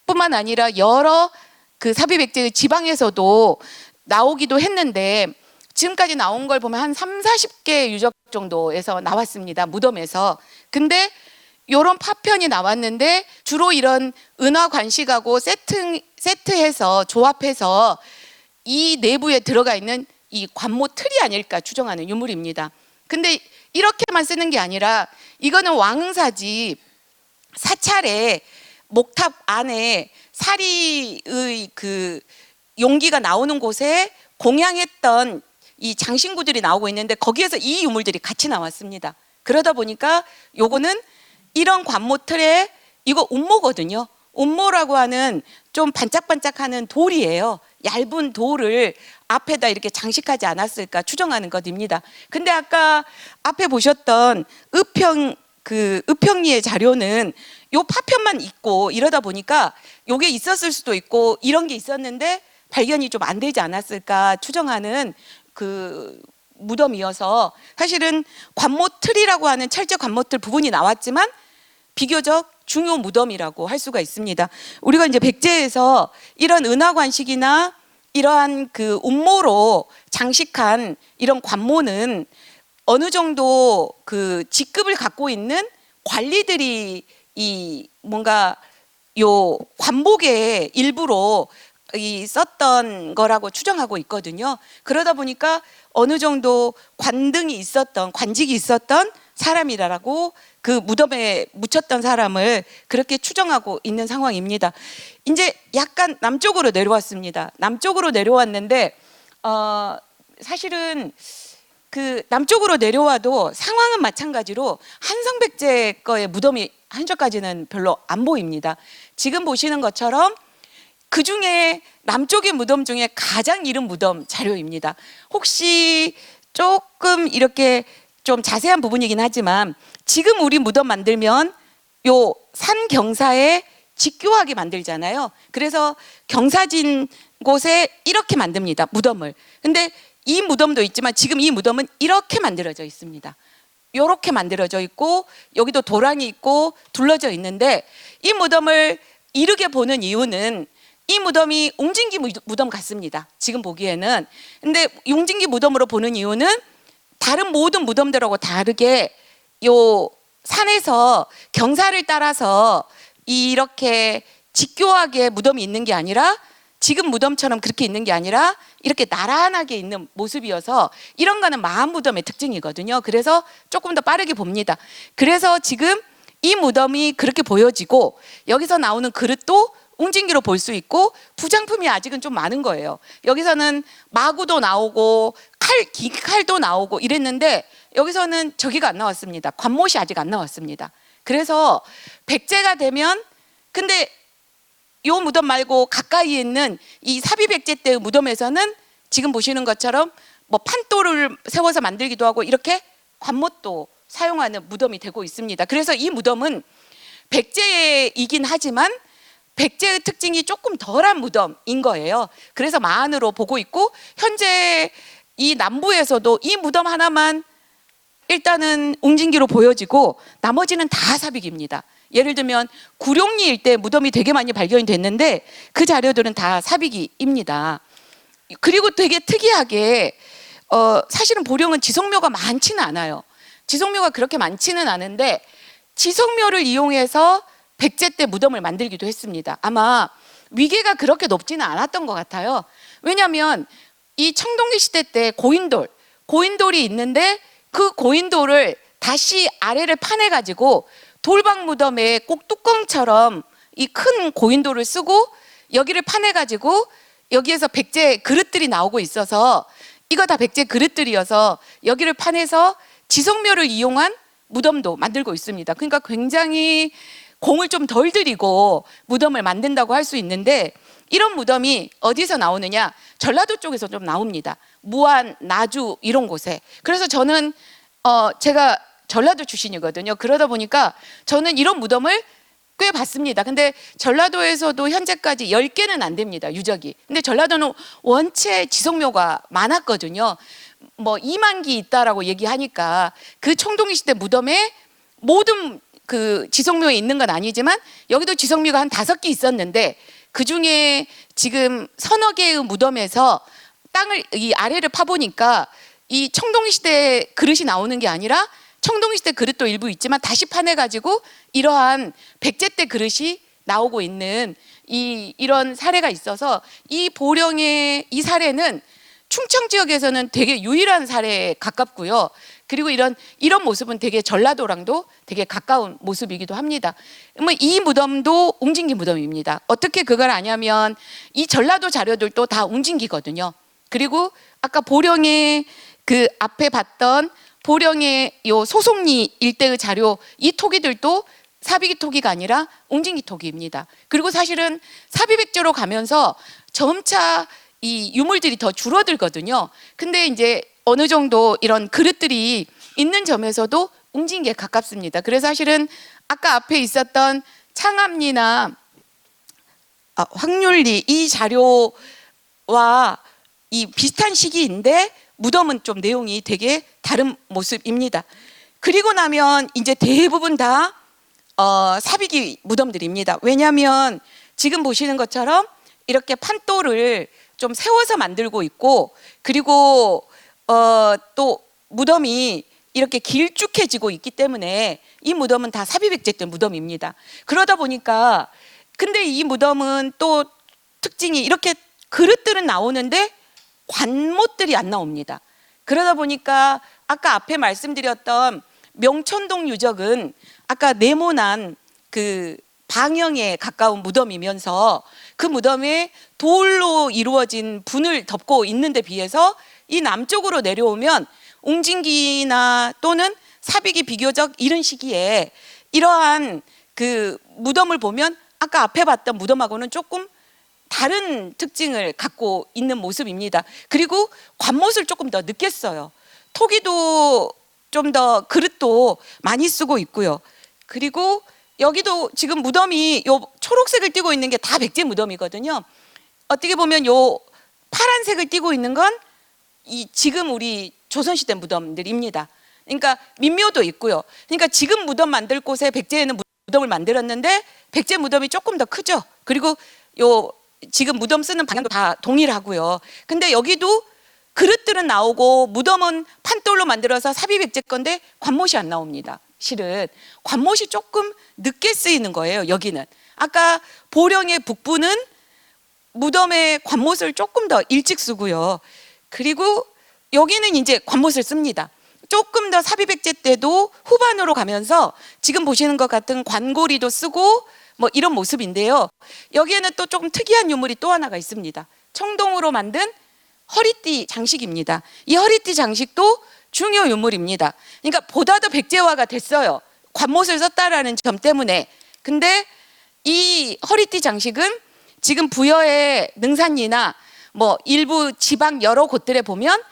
뿐만 아니라 여러 그 사비백제의 지방에서도 나오기도 했는데, 지금까지 나온 걸 보면 한 30-40개 유적 정도에서 나왔습니다, 무덤에서. 근데 이런 파편이 나왔는데 주로 이런 은화 관식하고 세트해서 조합해서 이 내부에 들어가 있는 이 관모 틀이 아닐까 추정하는 유물입니다. 근데 이렇게만 쓰는 게 아니라 이거는 왕응사지 사찰에 목탑 안에 사리의 그 용기가 나오는 곳에 공양했던 이 장신구들이 나오고 있는데, 거기에서 이 유물들이 같이 나왔습니다. 그러다 보니까 요거는 이런 관모 틀에, 이거 운모거든요. 운모라고 하는 좀 반짝반짝하는 돌이에요. 얇은 돌을 앞에다 이렇게 장식하지 않았을까 추정하는 것입니다. 근데 아까 앞에 보셨던 의평리의 자료는 요 파편만 있고, 이러다 보니까 요게 있었을 수도 있고 이런 게 있었는데 발견이 좀 안 되지 않았을까 추정하는 그 무덤이어서, 사실은 관모틀이라고 하는 철제 관모틀 부분이 나왔지만 비교적 중요 무덤이라고 할 수가 있습니다. 우리가 이제 백제에서 이런 은하관식이나 이러한 그 운모로 장식한 이런 관모는 어느 정도 그 직급을 갖고 있는 관리들이 이 뭔가 요 관복의 일부로 이 썼던 거라고 추정하고 있거든요. 그러다 보니까 어느 정도 관등이 있었던, 관직이 있었던 사람이라고 그 무덤에 묻혔던 사람을 그렇게 추정하고 있는 상황입니다. 이제 약간 남쪽으로 내려왔습니다. 남쪽으로 내려왔는데 사실은 그 남쪽으로 내려와도 상황은 마찬가지로 한성백제 거의 무덤이 한적까지는 별로 안 보입니다. 지금 보시는 것처럼 그 중에 남쪽의 무덤 중에 가장 이른 무덤 자료입니다. 혹시 조금 이렇게 좀 자세한 부분이긴 하지만, 지금 우리 무덤 만들면 요 산 경사에 직교하게 만들잖아요. 그래서 경사진 곳에 이렇게 만듭니다, 무덤을. 근데 이 무덤도 있지만 지금 이 무덤은 이렇게 만들어져 있습니다. 이렇게 만들어져 있고 여기도 도랑이 있고 둘러져 있는데, 이 무덤을 이르게 보는 이유는 이 무덤이 웅진기 무덤 같습니다, 지금 보기에는. 근데 웅진기 무덤으로 보는 이유는 다른 모든 무덤들하고 다르게 요 산에서 경사를 따라서 이렇게 직교하게 무덤이 있는 게 아니라 지금 무덤처럼 그렇게 있는 게 아니라 이렇게 나란하게 있는 모습이어서 이런 거는 마한 무덤의 특징이거든요. 그래서 조금 더 빠르게 봅니다. 그래서 지금 이 무덤이 그렇게 보여지고 여기서 나오는 그릇도 웅진기로 볼 수 있고 부장품이 아직은 좀 많은 거예요. 여기서는 마구도 나오고 긴 칼도 나오고 이랬는데 여기서는 저기가 안 나왔습니다. 관못이 아직 안 나왔습니다. 그래서 백제가 되면 근데 요 무덤 말고 가까이에 있는 이 사비백제 때의 무덤에서는 지금 보시는 것처럼 뭐 판도를 세워서 만들기도 하고 이렇게 관못도 사용하는 무덤이 되고 있습니다. 그래서 이 무덤은 백제이긴 하지만 백제의 특징이 조금 덜한 무덤인 거예요. 그래서 마안으로 보고 있고 현재 이 남부에서도 이 무덤 하나만 일단은 웅진기로 보여지고 나머지는 다 사빅입니다. 예를 들면 구룡리 일대 무덤이 되게 많이 발견이 됐는데 그 자료들은 다 사비기입니다. 그리고 되게 특이하게 사실은 보령은 지성묘가 많지는 않아요. 지성묘가 그렇게 많지는 않은데 지성묘를 이용해서 백제 때 무덤을 만들기도 했습니다. 아마 위계가 그렇게 높지는 않았던 것 같아요. 왜냐하면 이 청동기 시대 때 고인돌이 있는데 그 고인돌을 다시 아래를 파내가지고 돌방 무덤에 꼭 뚜껑처럼 이 큰 고인돌을 쓰고 여기를 파내가지고 여기에서 백제 그릇들이 나오고 있어서 이거 다 백제 그릇들이어서 여기를 파내서 지성묘를 이용한 무덤도 만들고 있습니다. 그러니까 굉장히 공을 좀 덜 들이고 무덤을 만든다고 할 수 있는데 이런 무덤이 어디서 나오느냐? 전라도 쪽에서 좀 나옵니다. 무안, 나주 이런 곳에. 그래서 저는 제가 전라도 출신이거든요. 그러다 보니까 저는 이런 무덤을 꽤 봤습니다. 근데 전라도에서도 현재까지 10개는 안 됩니다. 유적이. 근데 전라도는 원체 지성묘가 많았거든요. 뭐 2만 기 있다라고 얘기하니까 그 청동기 시대 무덤에 모든 그 지성묘에 있는 건 아니지만 여기도 지성묘가 한 5개 있었는데 그 중에 지금 서너 개의 무덤에서 땅을 이 아래를 파보니까 이 청동기 시대 그릇이 나오는 게 아니라 청동기 시대 그릇도 일부 있지만 다시 파내가지고 이러한 백제 때 그릇이 나오고 있는 이런 사례가 있어서 이 보령의 이 사례는 충청 지역에서는 되게 유일한 사례에 가깝고요. 그리고 이런 모습은 되게 전라도랑도 되게 가까운 모습이기도 합니다. 이 무덤도 웅진기 무덤입니다. 어떻게 그걸 아냐면 이 전라도 자료들도 다 웅진기거든요. 그리고 아까 보령의 그 앞에 봤던 보령의 요 소송리 일대의 자료 이 토기들도 사비기 토기가 아니라 웅진기 토기입니다. 그리고 사실은 사비백제로 가면서 점차 이 유물들이 더 줄어들거든요. 근데 이제 어느 정도 이런 그릇들이 있는 점에서도 웅진기에 가깝습니다. 그래서 사실은 아까 앞에 있었던 창암리나 확률리 이 자료와 이 비슷한 시기인데 무덤은 좀 내용이 되게 다른 모습입니다. 그리고 나면 이제 대부분 다 사비기 무덤들입니다. 왜냐하면 지금 보시는 것처럼 이렇게 판도를 좀 세워서 만들고 있고 그리고 또 무덤이 이렇게 길쭉해지고 있기 때문에 이 무덤은 다 사비백제 때 무덤입니다. 그러다 보니까 근데 이 무덤은 또 특징이 이렇게 그릇들은 나오는데 관못들이 안 나옵니다. 그러다 보니까 아까 앞에 말씀드렸던 명천동 유적은 아까 네모난 그 방형에 가까운 무덤이면서 그 무덤에 돌로 이루어진 분을 덮고 있는 데 비해서 이 남쪽으로 내려오면 웅진기나 또는 사비기 비교적 이른 시기에 이러한 그 무덤을 보면 아까 앞에 봤던 무덤하고는 조금 다른 특징을 갖고 있는 모습입니다. 그리고 관못을 조금 더 늦게 써요. 토기도 좀 더 그릇도 많이 쓰고 있고요. 그리고 여기도 지금 무덤이 요 초록색을 띠고 있는 게 다 백제 무덤이거든요. 어떻게 보면 요 파란색을 띠고 있는 건 이 지금 우리 조선시대 무덤들입니다. 그러니까 민묘도 있고요. 그러니까 지금 무덤 만들 곳에 백제에는 무덤을 만들었는데 백제 무덤이 조금 더 크죠. 그리고 요 지금 무덤 쓰는 방향도 다 동일하고요. 근데 여기도 그릇들은 나오고 무덤은 판돌로 만들어서 사비백제 건데 관못이 안 나옵니다. 실은 관못이 조금 늦게 쓰이는 거예요. 여기는 아까 보령의 북부는 무덤에 관못을 조금 더 일찍 쓰고요. 그리고 여기는 이제 관못을 씁니다. 조금 더 사비백제 때도 후반으로 가면서 지금 보시는 것 같은 관고리도 쓰고 뭐 이런 모습인데요. 여기에는 또 조금 특이한 유물이 또 하나가 있습니다. 청동으로 만든 허리띠 장식입니다. 이 허리띠 장식도 중요 유물입니다. 그러니까 보다 더 백제화가 됐어요. 관못을 썼다라는 점 때문에. 근데 이 허리띠 장식은 지금 부여의 능산리나 뭐 일부 지방 여러 곳들에 보면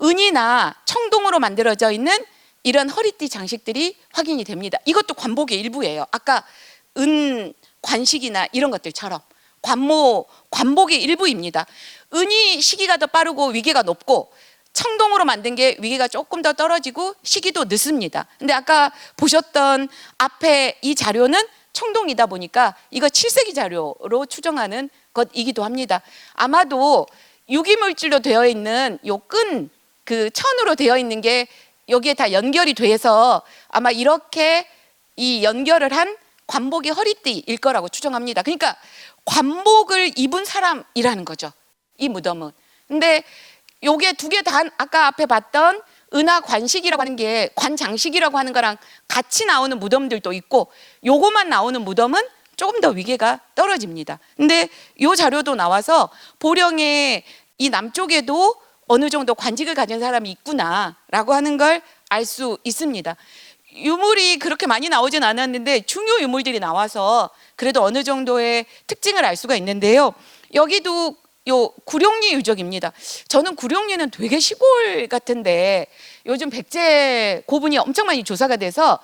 은이나 청동으로 만들어져 있는 이런 허리띠 장식들이 확인이 됩니다. 이것도 관복의 일부예요. 아까 은 관식이나 이런 것들처럼 관복의 일부입니다. 은이 시기가 더 빠르고 위계가 높고 청동으로 만든 게 위계가 조금 더 떨어지고 시기도 늦습니다. 근데 아까 보셨던 앞에 이 자료는 청동이다 보니까 이거 7세기 자료로 추정하는 것이기도 합니다. 아마도 유기물질로 되어 있는 요 끈, 그 천으로 되어 있는 게 여기에 다 연결이 돼서 아마 이렇게 이 연결을 한 관복의 허리띠일 거라고 추정합니다. 그러니까 관복을 입은 사람이라는 거죠, 이 무덤은. 근데 요게 두 개 다 아까 앞에 봤던 은하 관식이라고 하는 게 관장식이라고 하는 거랑 같이 나오는 무덤들도 있고 요거만 나오는 무덤은 조금 더 위계가 떨어집니다. 근데 요 자료도 나와서 보령의 이 남쪽에도 어느 정도 관직을 가진 사람이 있구나라고 하는 걸 알 수 있습니다. 유물이 그렇게 많이 나오진 않았는데 중요 유물들이 나와서 그래도 어느 정도의 특징을 알 수가 있는데요. 여기도 요 구룡리 유적입니다. 저는 구룡리는 되게 시골 같은데 요즘 백제 고분이 엄청 많이 조사가 돼서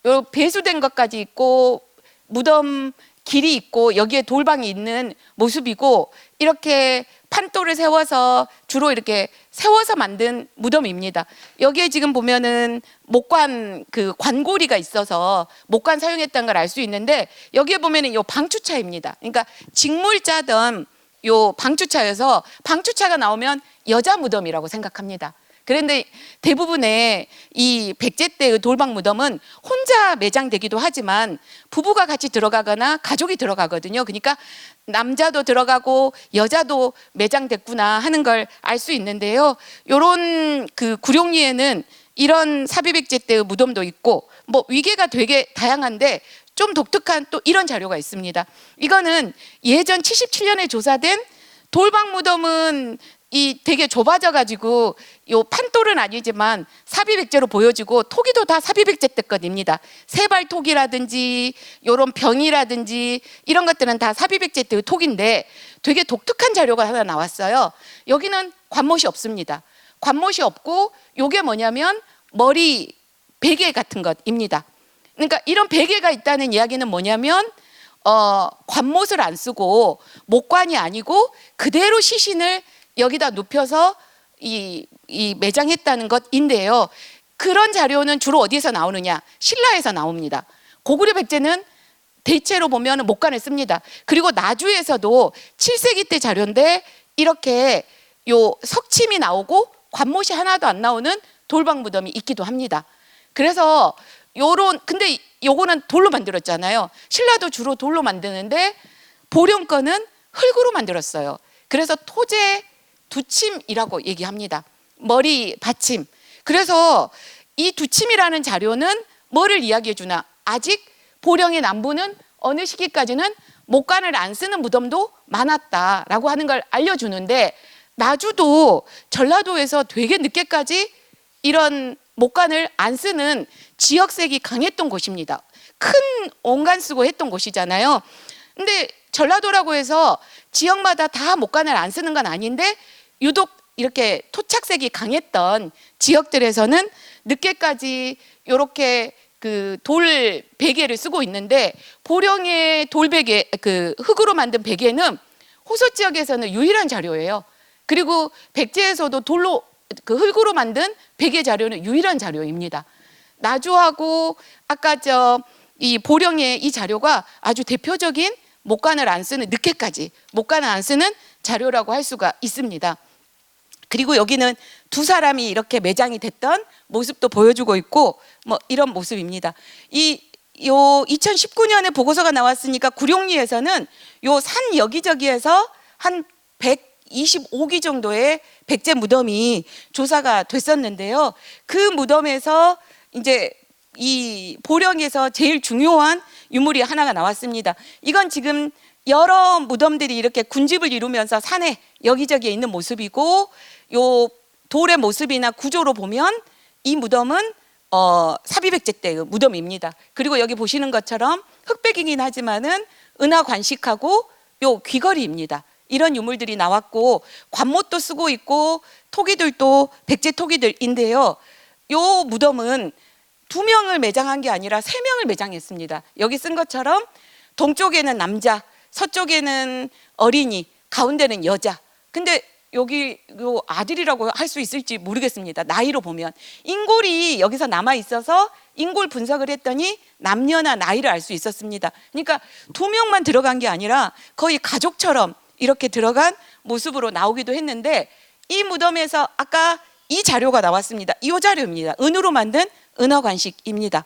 요 배수된 것까지 있고 무덤 길이 있고 여기에 돌방이 있는 모습이고 이렇게 판도를 세워서 주로 이렇게 세워서 만든 무덤입니다. 여기에 지금 보면은 목관 그 관고리가 있어서 목관 사용했다는 걸 알 수 있는데 여기에 보면은 요 방추차입니다. 그러니까 직물 짜던 요 방추차여서 방추차가 나오면 여자 무덤이라고 생각합니다. 그런데 대부분의 이 백제 때의 돌방 무덤은 혼자 매장되기도 하지만 부부가 같이 들어가거나 가족이 들어가거든요. 그러니까 남자도 들어가고 여자도 매장됐구나 하는 걸 알 수 있는데요. 요런 그 구룡리에는 이런 사비백제 때의 무덤도 있고 뭐 위계가 되게 다양한데 좀 독특한 또 이런 자료가 있습니다. 이거는 예전 77년에 조사된 돌방 무덤은 이 되게 좁아져 가지고 요 판돌은 아니지만 사비백제로 보여지고 토기도 다 사비백제 때 것입니다. 세발 토기라든지 요런 병이라든지 이런 것들은 다 사비백제 때의 토기인데 되게 독특한 자료가 하나 나왔어요. 여기는 관못이 없습니다. 관못이 없고 요게 뭐냐면 머리 베개 같은 것입니다. 그러니까 이런 베개가 있다는 이야기는 뭐냐면 관못을 안 쓰고 목관이 아니고 그대로 시신을 여기다 눕혀서 이 매장했다는 것인데요. 그런 자료는 주로 어디에서 나오느냐? 신라에서 나옵니다. 고구려 백제는 대체로 보면 목관을 씁니다. 그리고 나주에서도 7세기 때 자료인데 이렇게 요 석침이 나오고 관못이 하나도 안 나오는 돌방 무덤이 있기도 합니다. 그래서 요런 근데 요거는 돌로 만들었잖아요. 신라도 주로 돌로 만드는데 보령 거는 흙으로 만들었어요. 그래서 토제 두침이라고 얘기합니다. 머리 받침. 그래서 이 두침이라는 자료는 뭐를 이야기해 주나? 아직 보령의 남부는 어느 시기까지는 목관을 안 쓰는 무덤도 많았다라고 하는 걸 알려주는데 나주도 전라도에서 되게 늦게까지 이런 목관을 안 쓰는 지역색이 강했던 곳입니다. 큰 온관 쓰고 했던 곳이잖아요. 근데 전라도라고 해서 지역마다 다 목관을 안 쓰는 건 아닌데 유독 이렇게 토착색이 강했던 지역들에서는 늦게까지 이렇게 그 돌 베개를 쓰고 있는데 보령의 돌 베개 그 흙으로 만든 베개는 호소 지역에서는 유일한 자료예요. 그리고 백제에서도 돌로 그 흙으로 만든 베개 자료는 유일한 자료입니다. 나주하고 아까 이 보령의 이 자료가 아주 대표적인 목관을 안 쓰는 늦게까지 목관을 안 쓰는 자료라고 할 수가 있습니다. 그리고 여기는 두 사람이 이렇게 매장이 됐던 모습도 보여주고 있고 뭐 이런 모습입니다. 요 2019년에 보고서가 나왔으니까 구룡리에서는 요 산 여기저기에서 한 125기 정도의 백제 무덤이 조사가 됐었는데요. 그 무덤에서 이제 이 보령에서 제일 중요한 유물이 하나가 나왔습니다. 이건 지금 여러 무덤들이 이렇게 군집을 이루면서 산에 여기저기에 있는 모습이고, 요 돌의 모습이나 구조로 보면 이 무덤은 사비백제 때의 무덤입니다. 그리고 여기 보시는 것처럼 흑백이긴 하지만은 은하 관식하고 요 귀걸이입니다. 이런 유물들이 나왔고, 관못도 쓰고 있고, 토기들도 백제 토기들인데요. 요 무덤은 2명을 매장한 게 아니라 3명을 매장했습니다. 여기 쓴 것처럼 동쪽에는 남자, 서쪽에는 어린이, 가운데는 여자. 근데 여기 요 아들이라고 할 수 있을지 모르겠습니다. 나이로 보면 인골이 여기서 남아 있어서 인골 분석을 했더니 남녀나 나이를 알 수 있었습니다. 그러니까 2명만 들어간 게 아니라 거의 가족처럼 이렇게 들어간 모습으로 나오기도 했는데, 이 무덤에서 아까 이 자료가 나왔습니다. 이 자료입니다. 은으로 만든 은화관식입니다.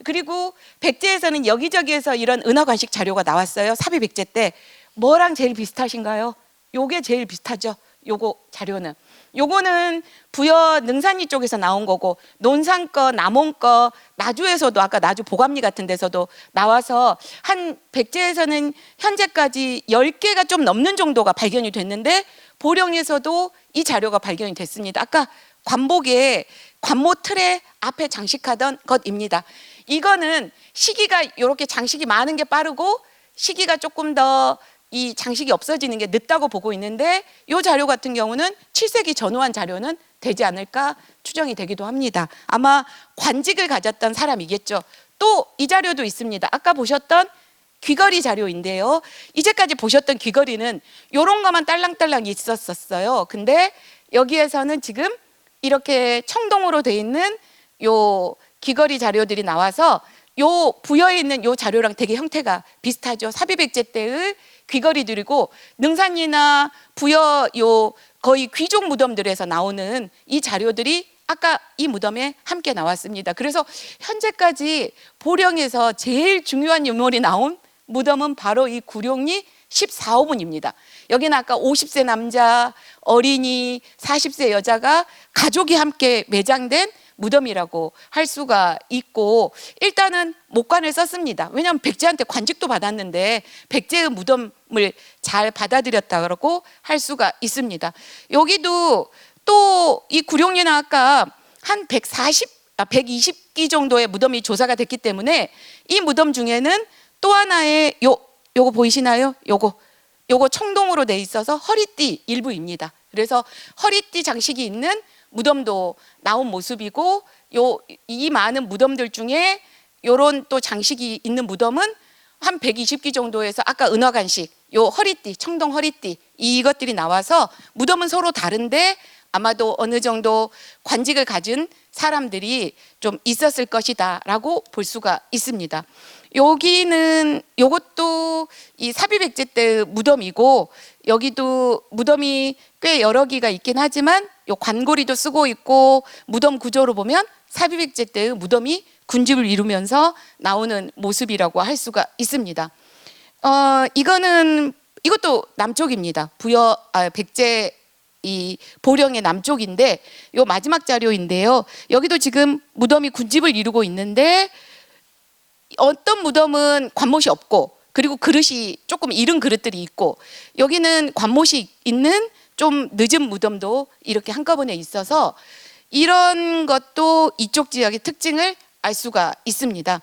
그리고 백제에서는 여기저기에서 이런 은화관식 자료가 나왔어요. 사비백제 때. 뭐랑 제일 비슷하신가요? 요게 제일 비슷하죠. 요거 자료는. 요거는 부여 능산리 쪽에서 나온 거고, 논산 거, 남원 거, 나주에서도 아까 나주 보감리 같은 데서도 나와서 한 백제에서는 현재까지 10개가 좀 넘는 정도가 발견이 됐는데, 보령에서도 이 자료가 발견이 됐습니다. 아까 관복에 관모 틀에 앞에 장식하던 것입니다. 이거는 시기가 이렇게 장식이 많은 게 빠르고, 시기가 조금 더 이 장식이 없어지는 게 늦다고 보고 있는데, 이 자료 같은 경우는 7세기 전후한 자료는 되지 않을까 추정이 되기도 합니다. 아마 관직을 가졌던 사람이겠죠. 또 이 자료도 있습니다. 아까 보셨던 귀걸이 자료인데요. 이제까지 보셨던 귀걸이는 이런 것만 딸랑딸랑 있었어요. 근데 여기에서는 지금 이렇게 청동으로 돼 있는 요 귀걸이 자료들이 나와서 요 부여에 있는 요 자료랑 되게 형태가 비슷하죠. 사비백제 때의 귀걸이들이고, 능산리나 부여 요 거의 귀족 무덤들에서 나오는 이 자료들이 아까 이 무덤에 함께 나왔습니다. 그래서 현재까지 보령에서 제일 중요한 유물이 나온 무덤은 바로 이 구룡리 14호분입니다. 여기는 아까 50세 남자, 어린이, 40세 여자가 가족이 함께 매장된 무덤이라고 할 수가 있고, 일단은 목관을 썼습니다. 왜냐하면 백제한테 관직도 받았는데 백제의 무덤을 잘 받아들였다고 할 수가 있습니다. 여기도 또 이 구룡리는 아까 한 120기 정도의 무덤이 조사가 됐기 때문에, 이 무덤 중에는 또 하나의 요거 보이시나요? 요거 청동으로 돼 있어서 허리띠 일부입니다. 그래서 허리띠 장식이 있는 무덤도 나온 모습이고, 이 많은 무덤들 중에 요런 또 장식이 있는 무덤은 한 120기 정도에서 아까 은화관식, 요 허리띠, 청동 허리띠, 이것들이 나와서 무덤은 서로 다른데 아마도 어느 정도 관직을 가진 사람들이 좀 있었을 것이다 라고 볼 수가 있습니다. 여기는 요것도 이 사비백제 때 무덤이고, 여기도 무덤이 꽤 여러 기가 있긴 하지만 요 관고리도 쓰고 있고, 무덤 구조로 보면 사비백제 때의 무덤이 군집을 이루면서 나오는 모습이라고 할 수가 있습니다. 이것도 남쪽입니다. 백제 이 보령의 남쪽인데, 요 마지막 자료인데요. 여기도 지금 무덤이 군집을 이루고 있는데, 어떤 무덤은 관못이 없고, 그리고 그릇이 조금 이른 그릇들이 있고, 여기는 관못이 있는 좀 늦은 무덤도 이렇게 한꺼번에 있어서 이런 것도 이쪽 지역의 특징을 알 수가 있습니다.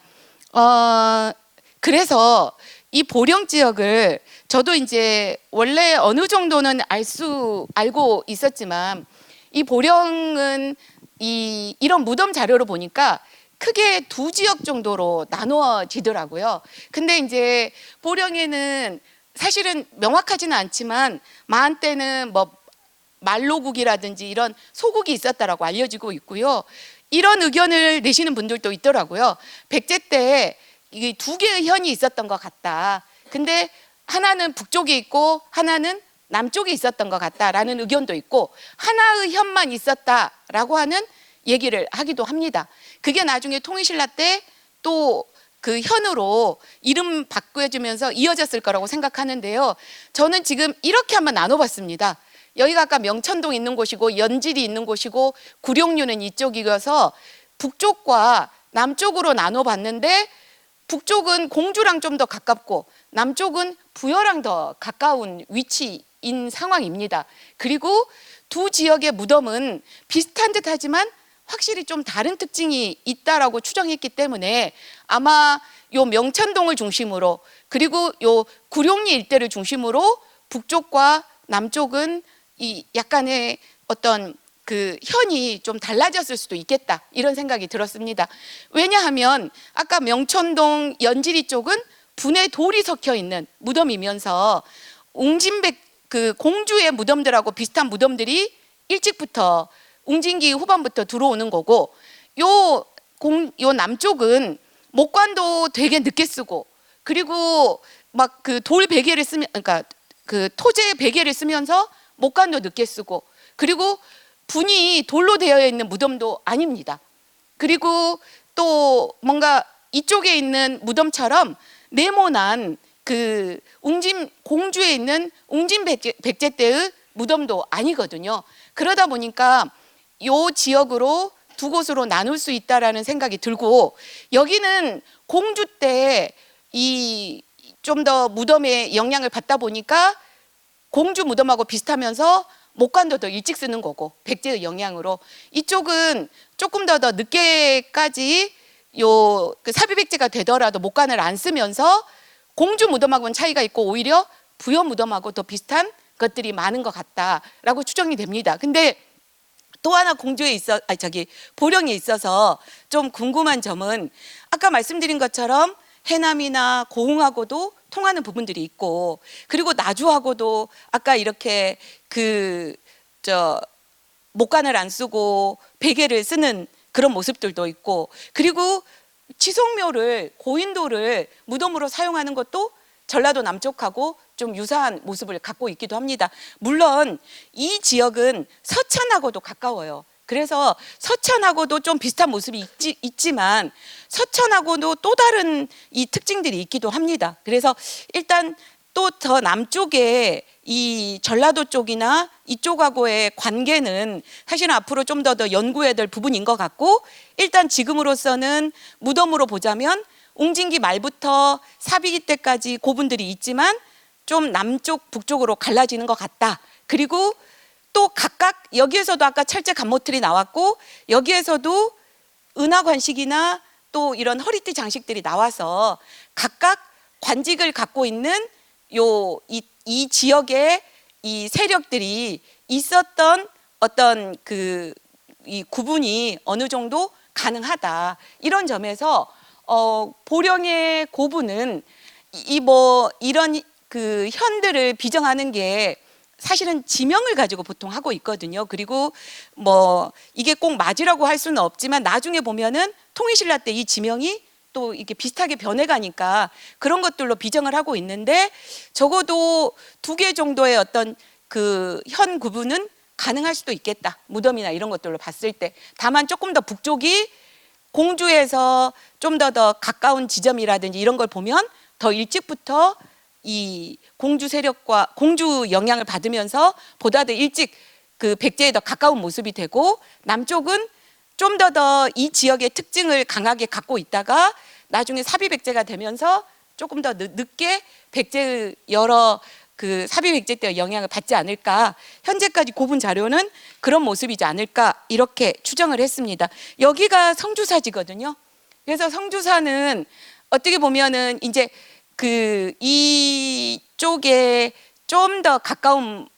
그래서 이 보령 지역을 저도 이제 원래 어느 정도는 알고 있었지만, 이 보령은 이런 무덤 자료로 보니까 크게 2지역 정도로 나누어지더라고요. 근데 이제 보령에는 사실은 명확하지는 않지만 마한 때는 뭐 말로국이라든지 이런 소국이 있었다라고 알려지고 있고요. 이런 의견을 내시는 분들도 있더라고요. 백제 때 이 2개의 현이 있었던 것 같다. 근데 하나는 북쪽에 있고 하나는 남쪽에 있었던 것 같다라는 의견도 있고 하나의 현만 있었다라고 하는 얘기를 하기도 합니다. 그게 나중에 통일신라 때 또 그 현으로 이름 바꿔주면서 이어졌을 거라고 생각하는데요. 저는 지금 이렇게 한번 나눠봤습니다. 여기가 아까 명천동 있는 곳이고 연질이 있는 곳이고 구룡류는 이쪽이어서 북쪽과 남쪽으로 나눠봤는데 북쪽은 공주랑 좀 더 가깝고 남쪽은 부여랑 더 가까운 위치인 상황입니다. 그리고 두 지역의 무덤은 비슷한 듯하지만 확실히 좀 다른 특징이 있다라고 추정했기 때문에 아마 요 명천동을 중심으로 그리고 요 구룡리 일대를 중심으로 북쪽과 남쪽은 이 약간의 어떤 그 현이 좀 달라졌을 수도 있겠다 이런 생각이 들었습니다. 왜냐하면 아까 명천동 연지리 쪽은 분의 돌이 섞여 있는 무덤이면서 웅진백 그 공주의 무덤들하고 비슷한 무덤들이 일찍부터 웅진기 후반부터 들어오는 거고 요 남쪽은 목관도 되게 늦게 쓰고 그리고 막 그 돌 베개를 쓰면 그러니까 그 토제 베개를 쓰면서 목관도 늦게 쓰고 그리고 분이 돌로 되어 있는 무덤도 아닙니다. 그리고 또 뭔가 이쪽에 있는 무덤처럼 네모난 그 웅진 공주에 있는 웅진 백제 때의 무덤도 아니거든요. 그러다 보니까 요 지역으로 두 곳으로 나눌 수 있다라는 생각이 들고 여기는 공주 때 이 좀 더 무덤의 영향을 받다 보니까 공주 무덤하고 비슷하면서 목관도 더 일찍 쓰는 거고 백제의 영향으로 이쪽은 조금 더 늦게까지 요 그 사비백제가 되더라도 목관을 안 쓰면서 공주 무덤하고는 차이가 있고 오히려 부여 무덤하고 더 비슷한 것들이 많은 것 같다라고 추정이 됩니다. 근데 또 하나 보령에 있어서 좀 궁금한 점은 아까 말씀드린 것처럼 해남이나 고흥하고도 통하는 부분들이 있고 그리고 나주하고도 아까 이렇게 목관을 안 쓰고 베개를 쓰는 그런 모습들도 있고 그리고 치송묘를 고인돌을 무덤으로 사용하는 것도 전라도 남쪽하고 좀 유사한 모습을 갖고 있기도 합니다. 물론 이 지역은 서천하고도 가까워요. 그래서 서천하고도 좀 비슷한 모습이 있지만 서천하고도 또 다른 이 특징들이 있기도 합니다. 그래서 일단 또 더 남쪽에 이 전라도 쪽이나 이쪽하고의 관계는 사실은 앞으로 좀 더 연구해야 될 부분인 것 같고 일단 지금으로서는 무덤으로 보자면 웅진기 말부터 사비기 때까지 고분들이 있지만 좀 남쪽 북쪽으로 갈라지는 것 같다. 그리고 또 각각 여기에서도 아까 철제 갑모틀이 나왔고 여기에서도 은하관식이나 또 이런 허리띠 장식들이 나와서 각각 관직을 갖고 있는 이 지역의 이 세력들이 있었던 어떤 이 구분이 어느 정도 가능하다. 이런 점에서 보령의 고분은 이런 그 현들을 비정하는 게 사실은 지명을 가지고 보통 하고 있거든요. 그리고 이게 꼭 맞으라고 할 수는 없지만 나중에 보면은 통일신라 때 이 지명이 또 이게 비슷하게 변해가니까 그런 것들로 비정을 하고 있는데 적어도 2개 정도의 어떤 그 현 구분은 가능할 수도 있겠다. 무덤이나 이런 것들로 봤을 때. 다만 조금 더 북쪽이 공주에서 좀 더 가까운 지점이라든지 이런 걸 보면 더 일찍부터 이 공주 세력과 공주 영향을 받으면서 보다 더 일찍 그 백제에 더 가까운 모습이 되고 남쪽은 좀 더 이 지역의 특징을 강하게 갖고 있다가 나중에 사비백제가 되면서 조금 더 늦게 백제의 여러 그 사비백제 때 영향을 받지 않을까 현재까지 고분 자료는 그런 모습이지 않을까 이렇게 추정을 했습니다. 여기가 성주사지거든요. 그래서 성주사는 어떻게 보면은 이제 이쪽에 좀 더 가까운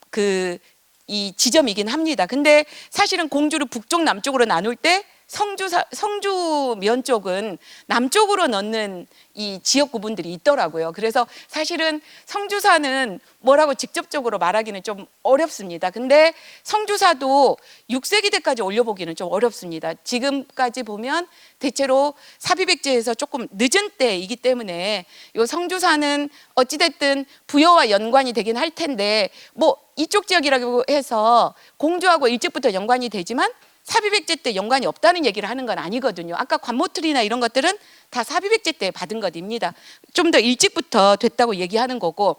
이 지점이긴 합니다. 근데 사실은 공주를 북쪽 남쪽으로 나눌 때 성주면 쪽은 남쪽으로 넣는 이 지역 구분들이 있더라고요. 그래서 사실은 성주사는 뭐라고 직접적으로 말하기는 좀 어렵습니다. 근데 성주사도 6세기 때까지 올려보기는 좀 어렵습니다. 지금까지 보면 대체로 사비백제에서 조금 늦은 때이기 때문에 요 성주사는 어찌됐든 부여와 연관이 되긴 할 텐데 뭐 이쪽 지역이라고 해서 공주하고 일찍부터 연관이 되지만 사비백제 때 연관이 없다는 얘기를 하는 건 아니거든요. 아까 관모틀이나 이런 것들은 다 사비백제 때 받은 것입니다. 좀 더 일찍부터 됐다고 얘기하는 거고,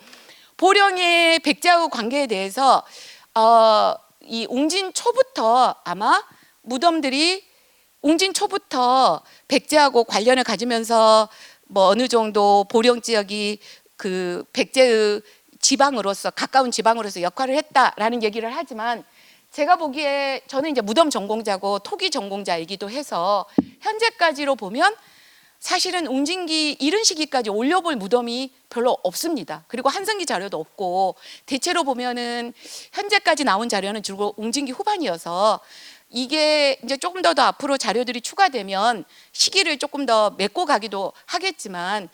보령의 백제하고 관계에 대해서 이 웅진 초부터 아마 무덤들이 웅진 초부터 백제하고 관련을 가지면서 뭐 어느 정도 보령 지역이 그 백제의 지방으로서 가까운 지방으로서 역할을 했다라는 얘기를 하지만, 제가 보기에 저는 이제 무덤 전공자고 토기 전공자이기도 해서 현재까지로 보면 사실은 웅진기 이른 시기까지 올려볼 무덤이 별로 없습니다. 그리고 한성기 자료도 없고 대체로 보면은 현재까지 나온 자료는 주로 웅진기 후반이어서 이게 이제 조금 더 앞으로 자료들이 추가되면 시기를 조금 더 메꿔 가기도 하겠지만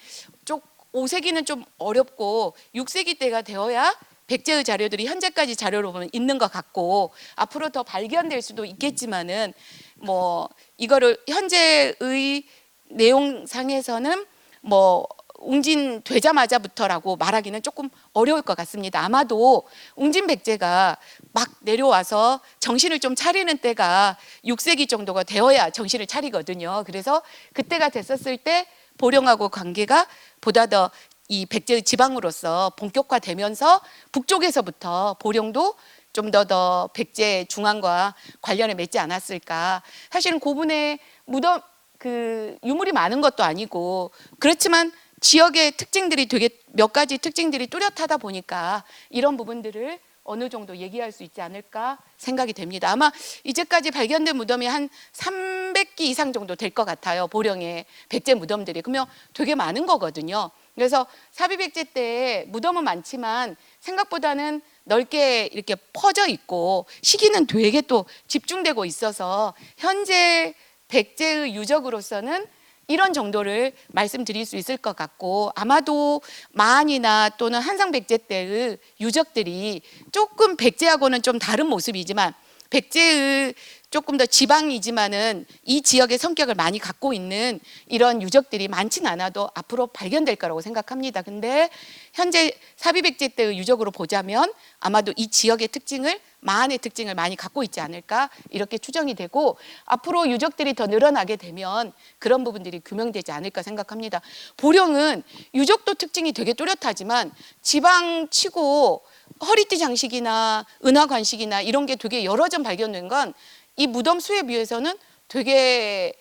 5세기는 좀 어렵고 6세기 때가 되어야 백제의 자료들이 현재까지 자료로 보면 있는 것 같고, 앞으로 더 발견될 수도 있겠지만은 뭐 이거를 현재의 내용상에서는 뭐 웅진 되자마자부터라고 말하기는 조금 어려울 것 같습니다. 아마도 웅진 백제가 막 내려와서 정신을 좀 차리는 때가 6세기 정도가 되어야 정신을 차리거든요. 그래서 그때가 됐었을 때 보령하고 관계가 보다 더 이 백제의 지방으로서 본격화되면서 북쪽에서부터 보령도 좀 더 백제 중앙과 관련을 맺지 않았을까. 사실은 고분에 무덤 그 유물이 많은 것도 아니고, 그렇지만 지역의 특징들이 되게 몇 가지 특징들이 뚜렷하다 보니까 이런 부분들을 어느 정도 얘기할 수 있지 않을까 생각이 됩니다. 아마 이제까지 발견된 무덤이 한 300기 이상 정도 될 것 같아요. 보령의 백제 무덤들이. 그러면 되게 많은 거거든요. 그래서 사비백제 때 무덤은 많지만 생각보다는 넓게 이렇게 퍼져 있고 시기는 되게 또 집중되고 있어서 현재 백제의 유적으로서는 이런 정도를 말씀드릴 수 있을 것 같고, 아마도 마한이나 또는 한상백제 때의 유적들이 조금 백제하고는 좀 다른 모습이지만 백제의 조금 더 지방이지만은 이 지역의 성격을 많이 갖고 있는 이런 유적들이 많지는 않아도 앞으로 발견될 거라고 생각합니다. 근데 현재 사비백제 때의 유적으로 보자면 아마도 이 지역의 특징을 마한의 특징을 많이 갖고 있지 않을까 이렇게 추정이 되고, 앞으로 유적들이 더 늘어나게 되면 그런 부분들이 규명되지 않을까 생각합니다. 보령은 유적도 특징이 되게 뚜렷하지만 지방치고 허리띠 장식이나 은화 관식이나 이런 게 되게 여러 점 발견된 건 이 무덤 수에 비해서는 되게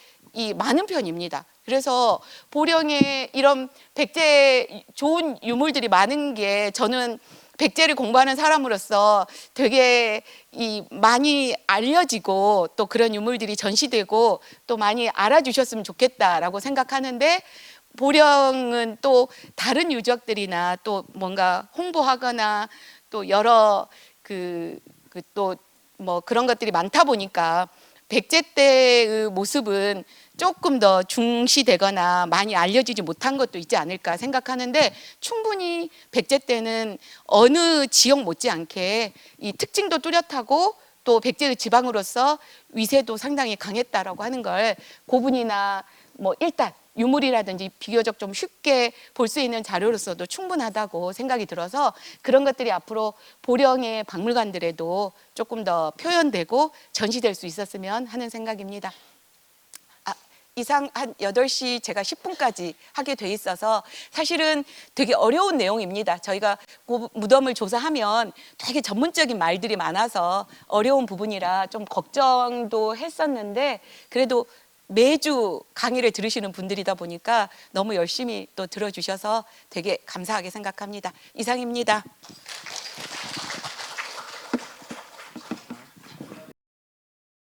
많은 편입니다. 그래서 보령에 이런 백제 좋은 유물들이 많은 게 저는 백제를 공부하는 사람으로서 되게 많이 알려지고 또 그런 유물들이 전시되고 또 많이 알아주셨으면 좋겠다라고 생각하는데, 보령은 또 다른 유적들이나 또 뭔가 홍보하거나 또 여러 또 뭐 그런 것들이 많다 보니까 백제 때의 모습은 조금 더 중시되거나 많이 알려지지 못한 것도 있지 않을까 생각하는데, 충분히 백제 때는 어느 지역 못지않게 이 특징도 뚜렷하고 또 백제의 지방으로서 위세도 상당히 강했다라고 하는 걸 고분이나 뭐 일단 유물이라든지 비교적 좀 쉽게 볼 수 있는 자료로서도 충분하다고 생각이 들어서 그런 것들이 앞으로 보령의 박물관들에도 조금 더 표현되고 전시될 수 있었으면 하는 생각입니다. 이상 한 8시 제가 10분까지 하게 돼 있어서 사실은 되게 어려운 내용입니다. 저희가 무덤을 조사하면 되게 전문적인 말들이 많아서 어려운 부분이라 좀 걱정도 했었는데, 그래도 매주 강의를 들으시는 분들이다 보니까 너무 열심히 또 들어주셔서 되게 감사하게 생각합니다. 이상입니다.